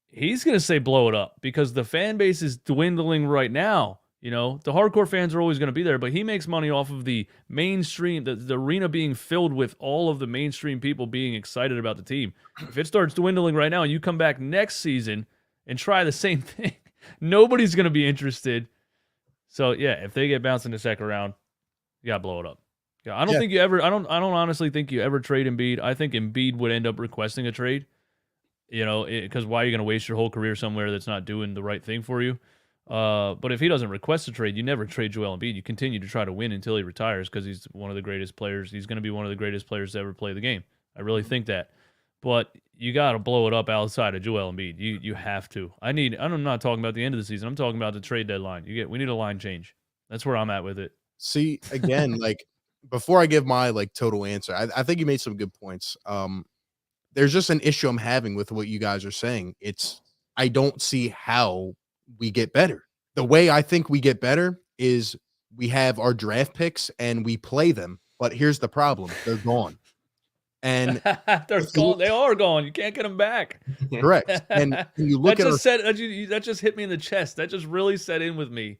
He's going to say blow it up, because the fan base is dwindling right now. You know, the hardcore fans are always going to be there, but he makes money off of the mainstream, the arena being filled with all of the mainstream people being excited about the team. If it starts dwindling right now and you come back next season and try the same thing, nobody's going to be interested. So yeah, if they get bounced in the second round, you got to blow it up. Yeah, I don't honestly think you ever trade Embiid. I think Embiid would end up requesting a trade, you know, because why are you going to waste your whole career somewhere that's not doing the right thing for you? But if he doesn't request a trade, you never trade Joel Embiid. You continue to try to win until he retires, because he's one of the greatest players. He's going to be one of the greatest players to ever play the game. I really think that. But you got to blow it up outside of Joel Embiid. You have to. I'm not talking about the end of the season. I'm talking about the trade deadline. We need a line change. That's where I'm at with it. See, again, like before I give my like total answer, I think you made some good points. There's just an issue I'm having with what you guys are saying. I don't see how we get better. The way I think we get better is we have our draft picks and we play them. But here's the problem. They're gone. And they are gone. You can't get them back. Correct. And you look that just hit me in the chest. That just really set in with me.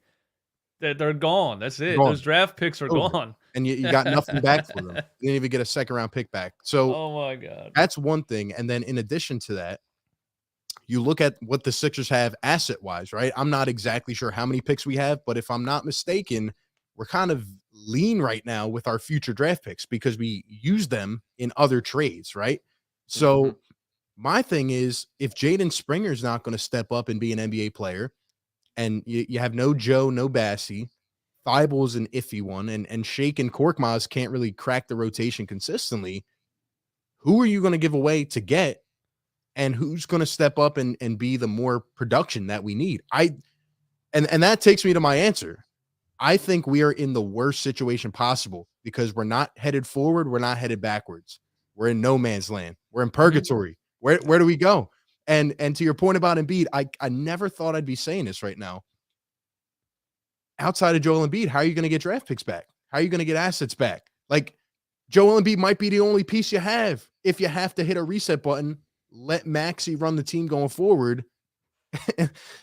They're gone. That's it. Gone. Those draft picks are Over. gone. And you got nothing back for them. You didn't even get a second-round pick back. So Oh my God. that's one thing. And then in addition to that, you look at what the Sixers have asset-wise, right? I'm not exactly sure how many picks we have, but if I'm not mistaken, we're kind of lean right now with our future draft picks because we use them in other trades, right? So my thing is, if Jaden Springer's not going to step up and be an NBA player, and you have no Joe, no Bassie, Thybulle's an iffy one, and Shake and Korkmaz can't really crack the rotation consistently, who are you going to give away to get? And who's going to step up and be the more production that we need? And that takes me to my answer. I think we are in the worst situation possible because we're not headed forward. We're not headed backwards. We're in no man's land. We're in purgatory. Where do we go? And to your point about Embiid, I never thought I'd be saying this right now. Outside of Joel Embiid, how are you going to get draft picks back? How are you going to get assets back? Like, Joel Embiid might be the only piece you have. If you have to hit a reset button, let Maxey run the team going forward.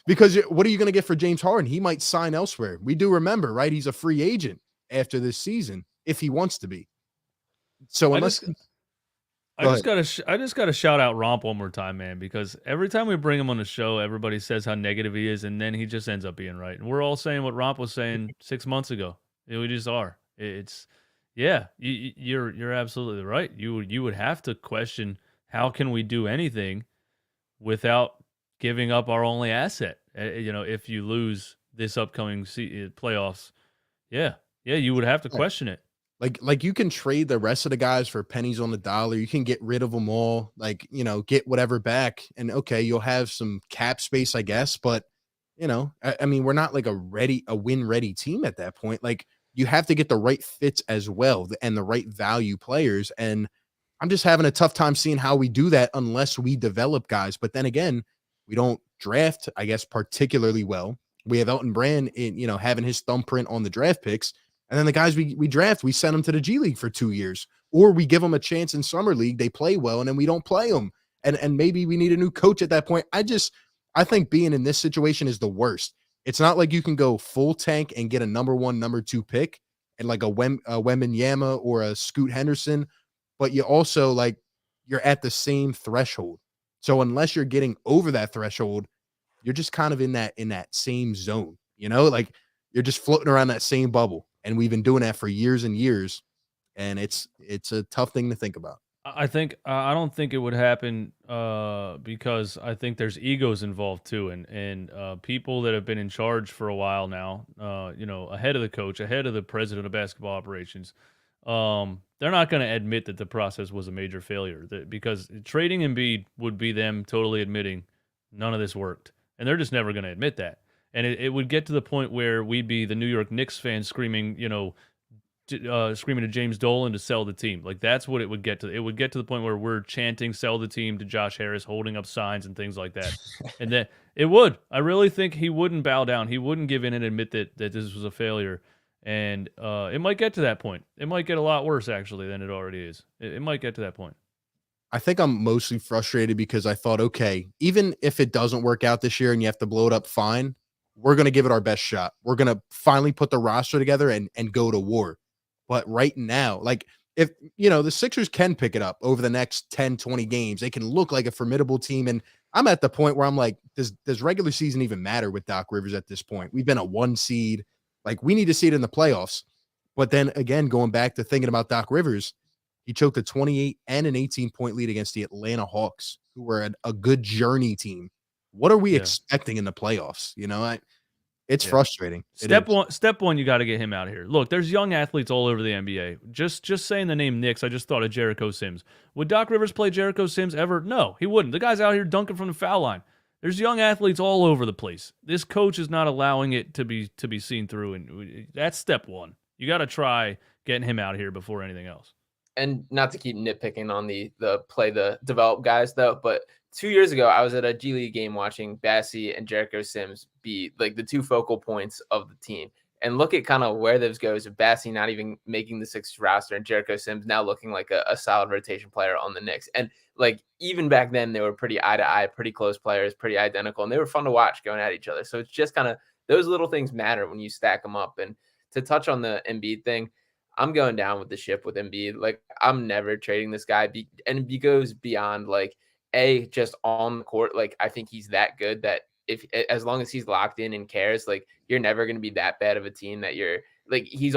Because what are you going to get for James Harden? He might sign elsewhere. We do remember, right? He's a free agent after this season if he wants to be. So unless I just got to shout out Romp one more time, man, because every time we bring him on the show, everybody says how negative he is, and then he just ends up being right. And we're all saying what Romp was saying 6 months ago. We just are. You're absolutely right. You would have to question, how can we do anything without giving up our only asset? If you lose this upcoming playoffs, you would have to question it. Like you can trade the rest of the guys for pennies on the dollar. You can get rid of them all, get whatever back. And okay, you'll have some cap space, I guess. But, I mean, we're not like a win-ready team at that point. Like, you have to get the right fits as well and the right value players. And I'm just having a tough time seeing how we do that unless we develop guys. But then again, we don't draft, I guess, particularly well. We have Elton Brand having his thumbprint on the draft picks. And then the guys we draft, we send them to the G League for 2 years, or we give them a chance in summer league. They play well, and then we don't play them. And maybe we need a new coach at that point. I think being in this situation is the worst. It's not like you can go full tank and get a number 1, number 2 pick and like a Wembanyama or a Scoot Henderson, but you also you're at the same threshold. So unless you're getting over that threshold, you're just kind of in that same zone, you're just floating around that same bubble. And we've been doing that for years and years. And it's a tough thing to think about. I don't think it would happen because I think there's egos involved too. And people that have been in charge for a while now, ahead of the coach, ahead of the president of basketball operations, they're not going to admit that the process was a major failure, because trading Embiid would be them totally admitting none of this worked. And they're just never going to admit that. And it would get to the point where we'd be the New York Knicks fans screaming, screaming to James Dolan to sell the team. Like, that's what it would get to. It would get to the point where we're chanting "sell the team" to Josh Harris, holding up signs and things like that. And then it would. I really think he wouldn't bow down. He wouldn't give in and admit that this was a failure. And it might get to that point. It might get a lot worse, actually, than it already is. It might get to that point. I think I'm mostly frustrated because I thought, okay, even if it doesn't work out this year and you have to blow it up, fine. We're going to give it our best shot. We're going to finally put the roster together and go to war. But right now, if, the Sixers can pick it up over the next 10, 20 games, they can look like a formidable team. And I'm at the point where I'm like, does regular season even matter with Doc Rivers at this point? We've been a 1 seed. We need to see it in the playoffs. But then again, going back to thinking about Doc Rivers, he choked a 28 and an 18-point lead against the Atlanta Hawks, who were a good journey team. What are we expecting in the playoffs? It's frustrating. Step one, you got to get him out of here. Look, there's young athletes all over the NBA. Just saying the name Knicks, I just thought of Jericho Sims. Would Doc Rivers play Jericho Sims ever? No, he wouldn't. The guy's out here dunking from the foul line. There's young athletes all over the place. This coach is not allowing it to be seen through, and that's step one. You got to try getting him out of here before anything else. And not to keep nitpicking on the develop guys though, but 2 years ago, I was at a G League game watching Bassie and Jericho Sims be the 2 focal points of the team. And look at kind of where those goes. Bassie not even making the Sixers roster and Jericho Sims now looking like a solid rotation player on the Knicks. And even back then, they were pretty eye to eye, pretty close players, pretty identical. And they were fun to watch going at each other. So it's just kind of those little things matter when you stack them up. And to touch on the Embiid thing, I'm going down with the ship with Embiid. Like, I'm never trading this guy. And he goes beyond like just on the court. Like, I think he's that good that if as long as he's locked in and cares, like, you're never going to be that bad of a team that you're like, you're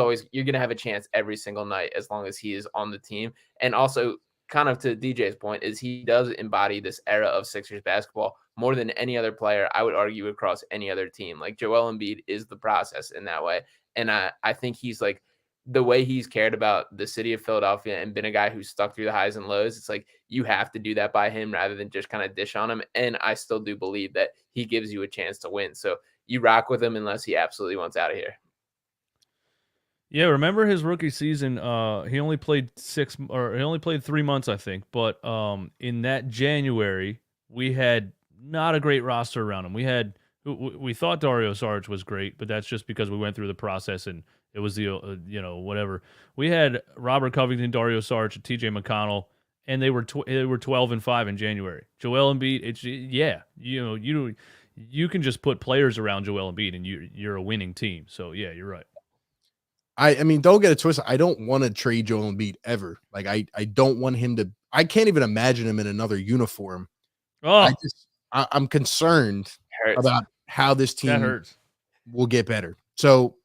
going to have a chance every single night as long as he is on the team. And also, kind of to DJ's point, is he does embody this era of Sixers basketball more than any other player, I would argue, across any other team. Like, Joel Embiid is the process in that way. And I think he's like, the way he's cared about the city of Philadelphia and been a guy who's stuck through the highs and lows, it's like you have to do that by him rather than just kind of dish on him. And I still do believe that he gives you a chance to win. So you rock with him unless he absolutely wants out of here. Yeah, remember his rookie season? He only played 3 months, I think. But in that January, we had not a great roster around him. We thought Dario Saric was great, but that's just because we went through the process and it was the whatever. We had Robert Covington, Dario Saric, and T.J. McConnell, and they were 12-5 in January. Joel Embiid, you can just put players around Joel Embiid and you're a winning team. So yeah, you're right. I mean, don't get it twisted. I don't want to trade Joel Embiid ever. Like, I don't want him to. I can't even imagine him in another uniform. Oh, I'm concerned about how this team will get better. So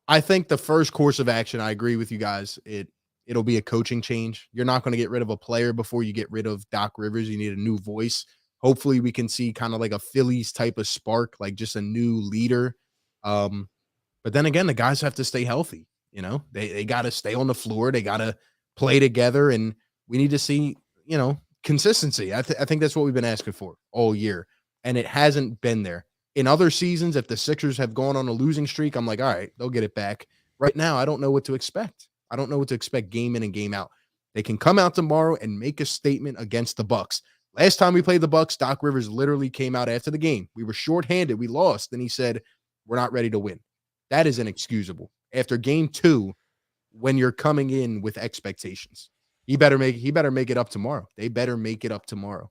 I think the first course of action, I agree with you guys. It'll be a coaching change. You're not going to get rid of a player before you get rid of Doc Rivers. You need a new voice. Hopefully we can see kind of like a Phillies type of spark, like just a new leader. But then again, the guys have to stay healthy. You know, they got to stay on the floor. They got to play together, and we need to see, consistency. I think that's what we've been asking for all year, and it hasn't been there. In other seasons, if the Sixers have gone on a losing streak, I'm like, all right, they'll get it back. Right now, I don't know what to expect. I don't know what to expect game in and game out. They can come out tomorrow and make a statement against the Bucks. Last time we played the Bucks, Doc Rivers literally came out after the game. We were shorthanded. We lost. And he said, we're not ready to win. That is inexcusable. After game 2, when you're coming in with expectations, he better make it up tomorrow. They better make it up tomorrow.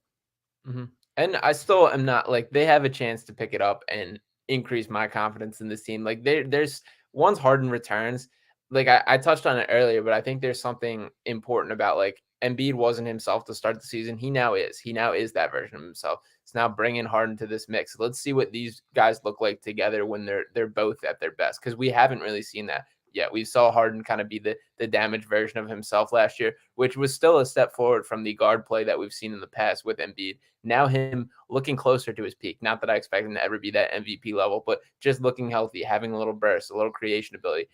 Mm-hmm. And I still am not like, they have a chance to pick it up and increase my confidence in this team. Like, there's once Harden returns, like I touched on it earlier, but I think there's something important about, like, Embiid wasn't himself to start the season. He now is that version of himself. It's now bringing Harden to this mix. Let's see what these guys look like together when they're both at their best, because we haven't really seen that yet. We saw Harden kind of be the damaged version of himself last year, which was still a step forward from the guard play that we've seen in the past with Embiid. Now him looking closer to his peak. Not that I expect him to ever be that MVP level, but just looking healthy, having a little burst, a little creation ability.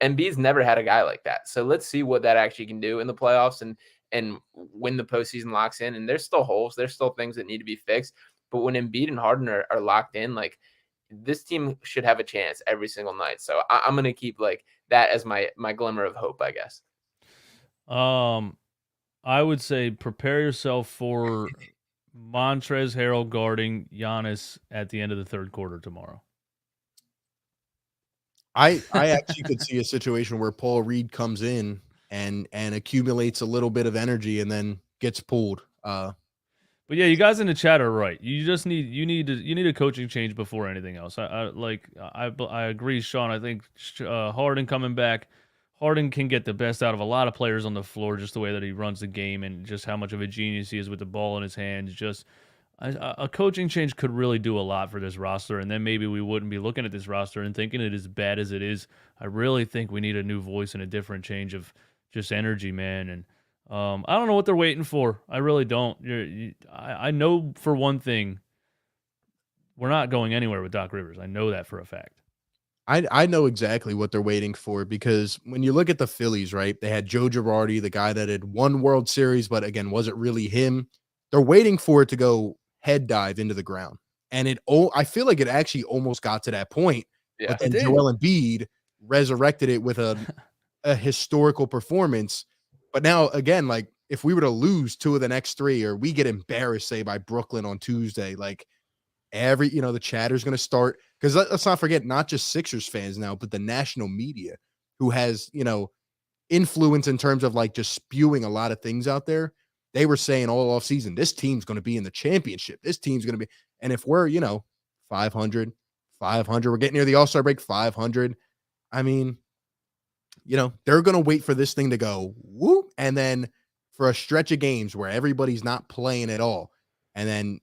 Embiid's never had a guy like that. So let's see what that actually can do in the playoffs and when the postseason locks in. And there's still holes. There's still things that need to be fixed. But when Embiid and Harden are locked in, like, this team should have a chance every single night. So I'm going to keep like that as my glimmer of hope, I guess. I would say prepare yourself for Montrezl Harrell guarding Giannis at the end of the third quarter tomorrow. I actually could see a situation where Paul Reed comes in and accumulates a little bit of energy and then gets pulled. But yeah, you guys in the chat are right. You need a coaching change before anything else. I agree, Sean. I think Harden coming back, Harden can get the best out of a lot of players on the floor, just the way that he runs the game and just how much of a genius he is with the ball in his hands. Just a coaching change could really do a lot for this roster, and then maybe we wouldn't be looking at this roster and thinking it as bad as it is. I really think we need a new voice and a different change of just energy, man. And I don't know what they're waiting for. I really don't. I know for one thing, we're not going anywhere with Doc Rivers. I know that for a fact. I know exactly what they're waiting for, because when you look at the Phillies, right, they had Joe Girardi, the guy that had won World Series, but again, wasn't really him. They're waiting for it to go head dive into the ground. And I feel like it actually almost got to that point. Yeah, but then Joel Embiid resurrected it with a historical performance. But now, again, like, if we were to lose 2 of the next 3, or we get embarrassed, say, by Brooklyn on Tuesday, like, the chatter's going to start. Because let's not forget, not just Sixers fans now, but the national media, who has, influence in terms of, like, just spewing a lot of things out there. They were saying all offseason, this team's going to be in the championship. This team's going to be. And if we're, 500, 500. We're getting near the All-Star break, 500. I mean, they're going to wait for this thing to go whoop, and then for a stretch of games where everybody's not playing at all. And then,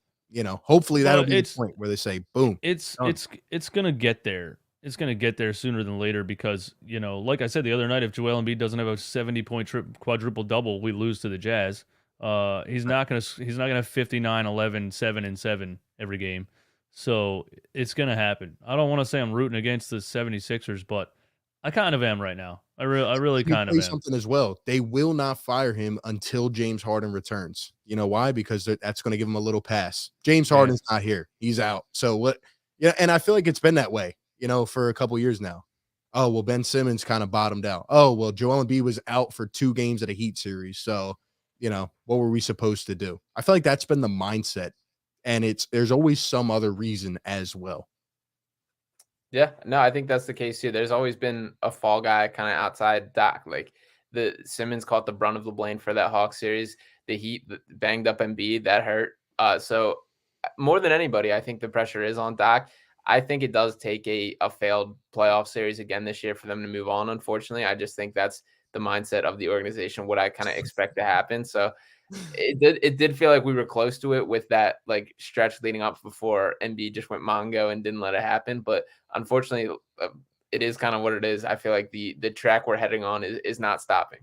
hopefully that'll be the point where they say, boom. It's going to get there. It's going to get there sooner than later because, like I said the other night, if Joel Embiid doesn't have a 70-point quadruple double, we lose to the Jazz. He's not going to have 59, 11, 7 and 7 every game. So it's going to happen. I don't want to say I'm rooting against the 76ers, but I kind of am right now. I really kind of am. Something as well. They will not fire him until James Harden returns. You know why? Because that's going to give him a little pass. James Harden's not here. He's out. So what? Yeah, and I feel like it's been that way, for a couple years now. Oh, well, Ben Simmons kind of bottomed out. Oh, well, Joel Embiid was out for 2 games of the Heat series. So, what were we supposed to do? I feel like that's been the mindset. And there's always some other reason as well. Yeah, no, I think that's the case too. There's always been a fall guy kind of outside Doc. Like the Simmons caught the brunt of the blame for that Hawks series. The Heat banged up Embiid, that hurt. So more than anybody, I think the pressure is on Doc. I think it does take a failed playoff series again this year for them to move on. Unfortunately, I just think that's the mindset of the organization, what I kind of expect to happen. So it did feel like we were close to it with that like stretch leading up before Embiid just went Mongo and didn't let it happen. But unfortunately, it is kind of what it is. I feel like the track we're heading on is not stopping.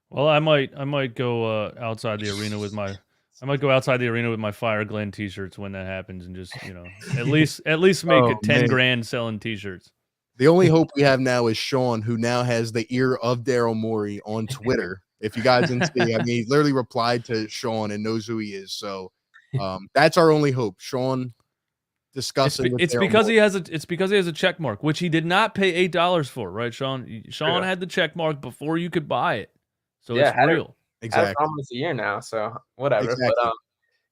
Well, I might go outside the arena with my Fire Glenn t-shirts when that happens, and just at least make it 10 grand selling t-shirts. The only hope we have now is Sean, who now has the ear of Daryl Morey on Twitter. If you guys didn't see, he literally replied to Sean and knows who he is. So that's our only hope. Sean discussing. It's because he has a check mark, which he did not pay $8 for, right, Sean? Sean had the check mark before you could buy it, so it's real. Exactly. Almost a year now, so whatever. Exactly.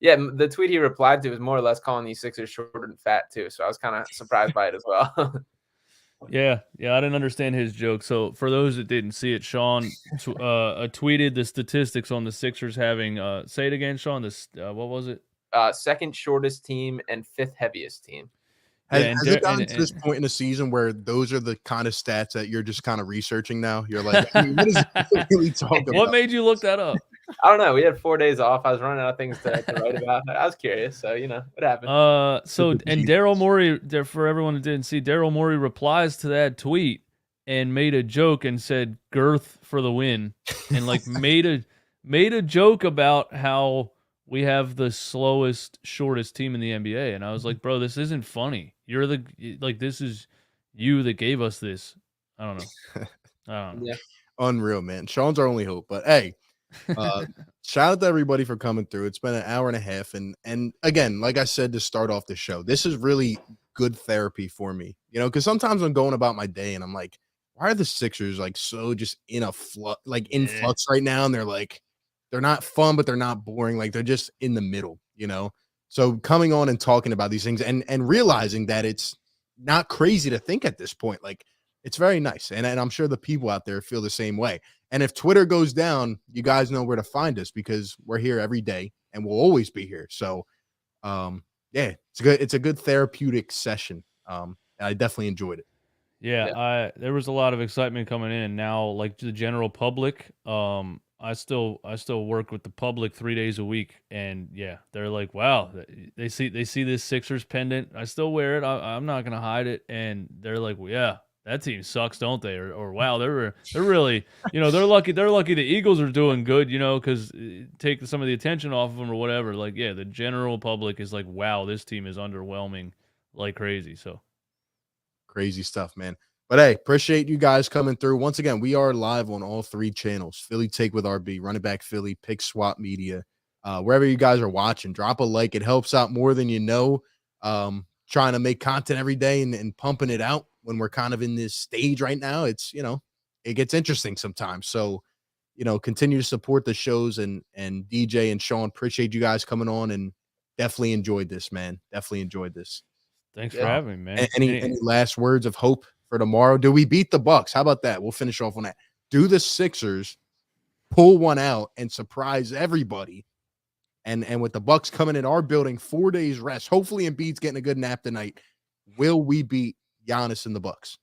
But the tweet he replied to was more or less calling these Sixers short and fat too. So I was kind of surprised by it as well. Yeah, I didn't understand his joke. So for those that didn't see it, Sean tweeted the statistics on the Sixers having say it again, Sean. What was it? Second shortest team and 5th heaviest team. Has it gotten to this point in the season where those are the kind of stats that you're just kind of researching now? You're like, what is it really talking about? What made you look that up? I don't know. We had 4 days off. I was running out of things to write about. I was curious. So, what happened? And Daryl Morey, for everyone who didn't see, Daryl Morey replies to that tweet and made a joke and said girth for the win, and like made a joke about how we have the slowest, shortest team in the NBA. And I was like, bro, this isn't funny. This is you that gave us this. I don't know. Yeah. Unreal, man. Sean's our only hope. But hey, shout out to everybody for coming through. It's been an hour and a half. And again, like I said to start off the show, this is really good therapy for me. Because sometimes I'm going about my day and I'm like, why are the Sixers like so just in a flux right now? And they're not fun, but they're not boring. Like they're just in the middle, So coming on and talking about these things and realizing that it's not crazy to think at this point, like it's very nice. And I'm sure the people out there feel the same way. And if Twitter goes down, you guys know where to find us because we're here every day and we'll always be here. So it's a good therapeutic session. I definitely enjoyed it. Yeah. There was a lot of excitement coming in. Now, like the general public, I still work with the public 3 days a week, and they're like, wow, they see this Sixers pendant. I still wear it. I'm not gonna hide it, and they're like, well, yeah, that team sucks, don't they? Or wow, they're really, they're lucky the Eagles are doing good, because take some of the attention off of them or whatever. Like, the general public is like, wow, this team is underwhelming like crazy. So crazy stuff, man. But hey, appreciate you guys coming through. Once again, we are live on all 3 channels. Philly Take with RB, Running Back Philly, Pick Swap Media. Wherever you guys are watching, drop a like. It helps out more than you know. Trying to make content every day and pumping it out when we're kind of in this stage right now. It's, it gets interesting sometimes. So, continue to support the shows and DJ and Sean. Appreciate you guys coming on and definitely enjoyed this, man. Definitely enjoyed this. Thanks for having me, man. Any last words of hope for tomorrow? Do we beat the Bucks? How about that? We'll finish off on that. Do the Sixers pull one out and surprise everybody? And with the Bucks coming in our building, 4 days rest, hopefully Embiid's getting a good nap tonight. Will we beat Giannis and the Bucks?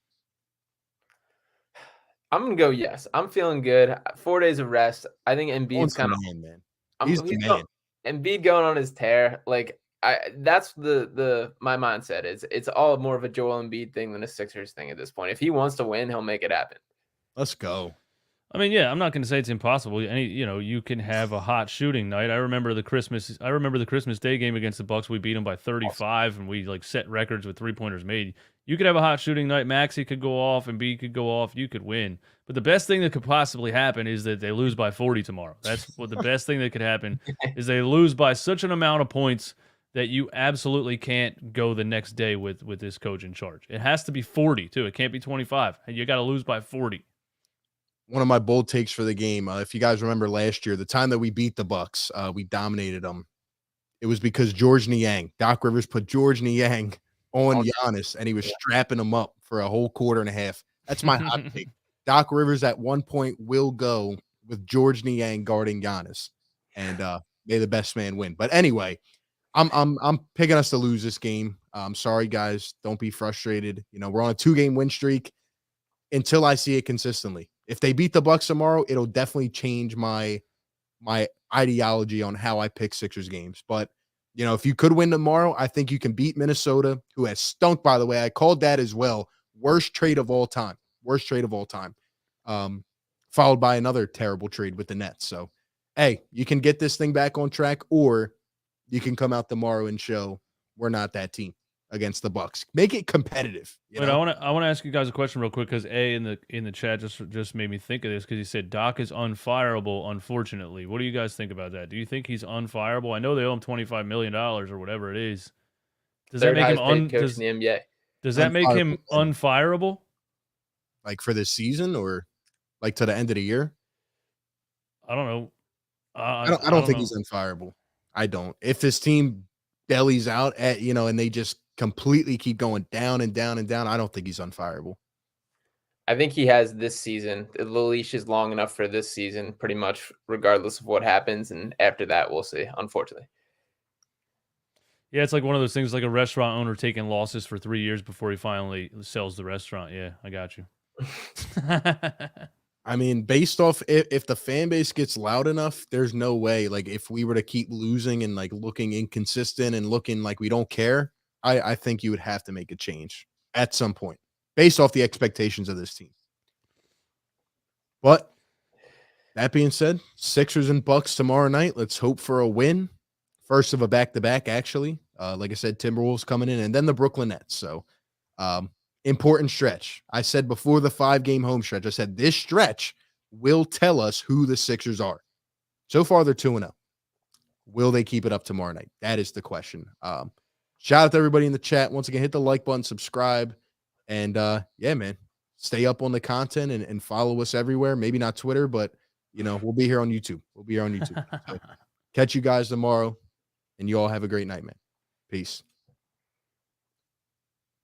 I'm gonna go yes. I'm feeling good. 4 days of rest. I think Embiid's Owen's the kind of man. He's the man. Embiid going on his tear. Like that's the my mindset is it's all more of a Joel Embiid thing than a Sixers thing at this point. If he wants to win, he'll make it happen. Let's go. I mean, yeah, I'm not going to say it's impossible. You can have a hot shooting night. I remember the Christmas Day game against the Bucks. We beat them by 35, and we like set records with 3-pointers made. You could have a hot shooting night. Maxey could go off, and B could go off. You could win. But the best thing that could possibly happen is that they lose by 40 tomorrow. That's what the best thing that could happen is they lose by such an amount of points that you absolutely can't go the next day with this coach in charge. It has to be 40 too. It can't be 25. And you got to lose by 40. One of my bold takes for the game. If you guys remember last year, the time that we beat the Bucks, we dominated them. It was because George Niang, Doc Rivers put George Niang on Giannis, and he was strapping him up for a whole quarter and a half. That's my hot take. Doc Rivers at one point will go with George Niang guarding Giannis, and may the best man win. But anyway, I'm picking us to lose this game. I'm sorry, guys. Don't be frustrated. We're on a 2-game win streak until I see it consistently. If they beat the Bucks tomorrow, it'll definitely change my ideology on how I pick Sixers games. But, if you could win tomorrow, I think you can beat Minnesota, who has stunk, by the way. I called that as well. Worst trade of all time. Followed by another terrible trade with the Nets. So, hey, you can get this thing back on track, or you can come out tomorrow and show we're not that team against the Bucks. Make it competitive. But I want to ask you guys a question real quick because in the chat just made me think of this because he said Doc is unfireable. Unfortunately, what do you guys think about that? Do you think he's unfireable? I know they owe him $25 million or whatever it is. Does that make him in the NBA? Does that make him unfireable? Like for this season or like to the end of the year? I don't know. I don't think he's unfireable. I don't. If this team bellies out at and they just completely keep going down and down and down, I don't think he's unfireable. I think he has this season. The leash is long enough for this season, pretty much regardless of what happens. And after that, we'll see, unfortunately. Yeah, it's like one of those things like a restaurant owner taking losses for 3 years before he finally sells the restaurant. Yeah, I got you. I mean, based off if the fan base gets loud enough, there's no way. Like if we were to keep losing and like looking inconsistent and looking like we don't care, I think you would have to make a change at some point based off the expectations of this team. But that being said, Sixers and Bucks tomorrow night. Let's hope for a win. First of a back-to-back, actually. Like I said, Timberwolves coming in, and then the Brooklyn Nets. So important stretch. I said before the 5-game home stretch, I said this stretch will tell us who the Sixers are. So far, they're 2-0. Will they keep it up tomorrow night? That is the question. Shout out to everybody in the chat. Once again, hit the like button, subscribe, and yeah, man, stay up on the content and follow us everywhere. Maybe not Twitter, but we'll be here on YouTube. So, catch you guys tomorrow, and you all have a great night, man. Peace.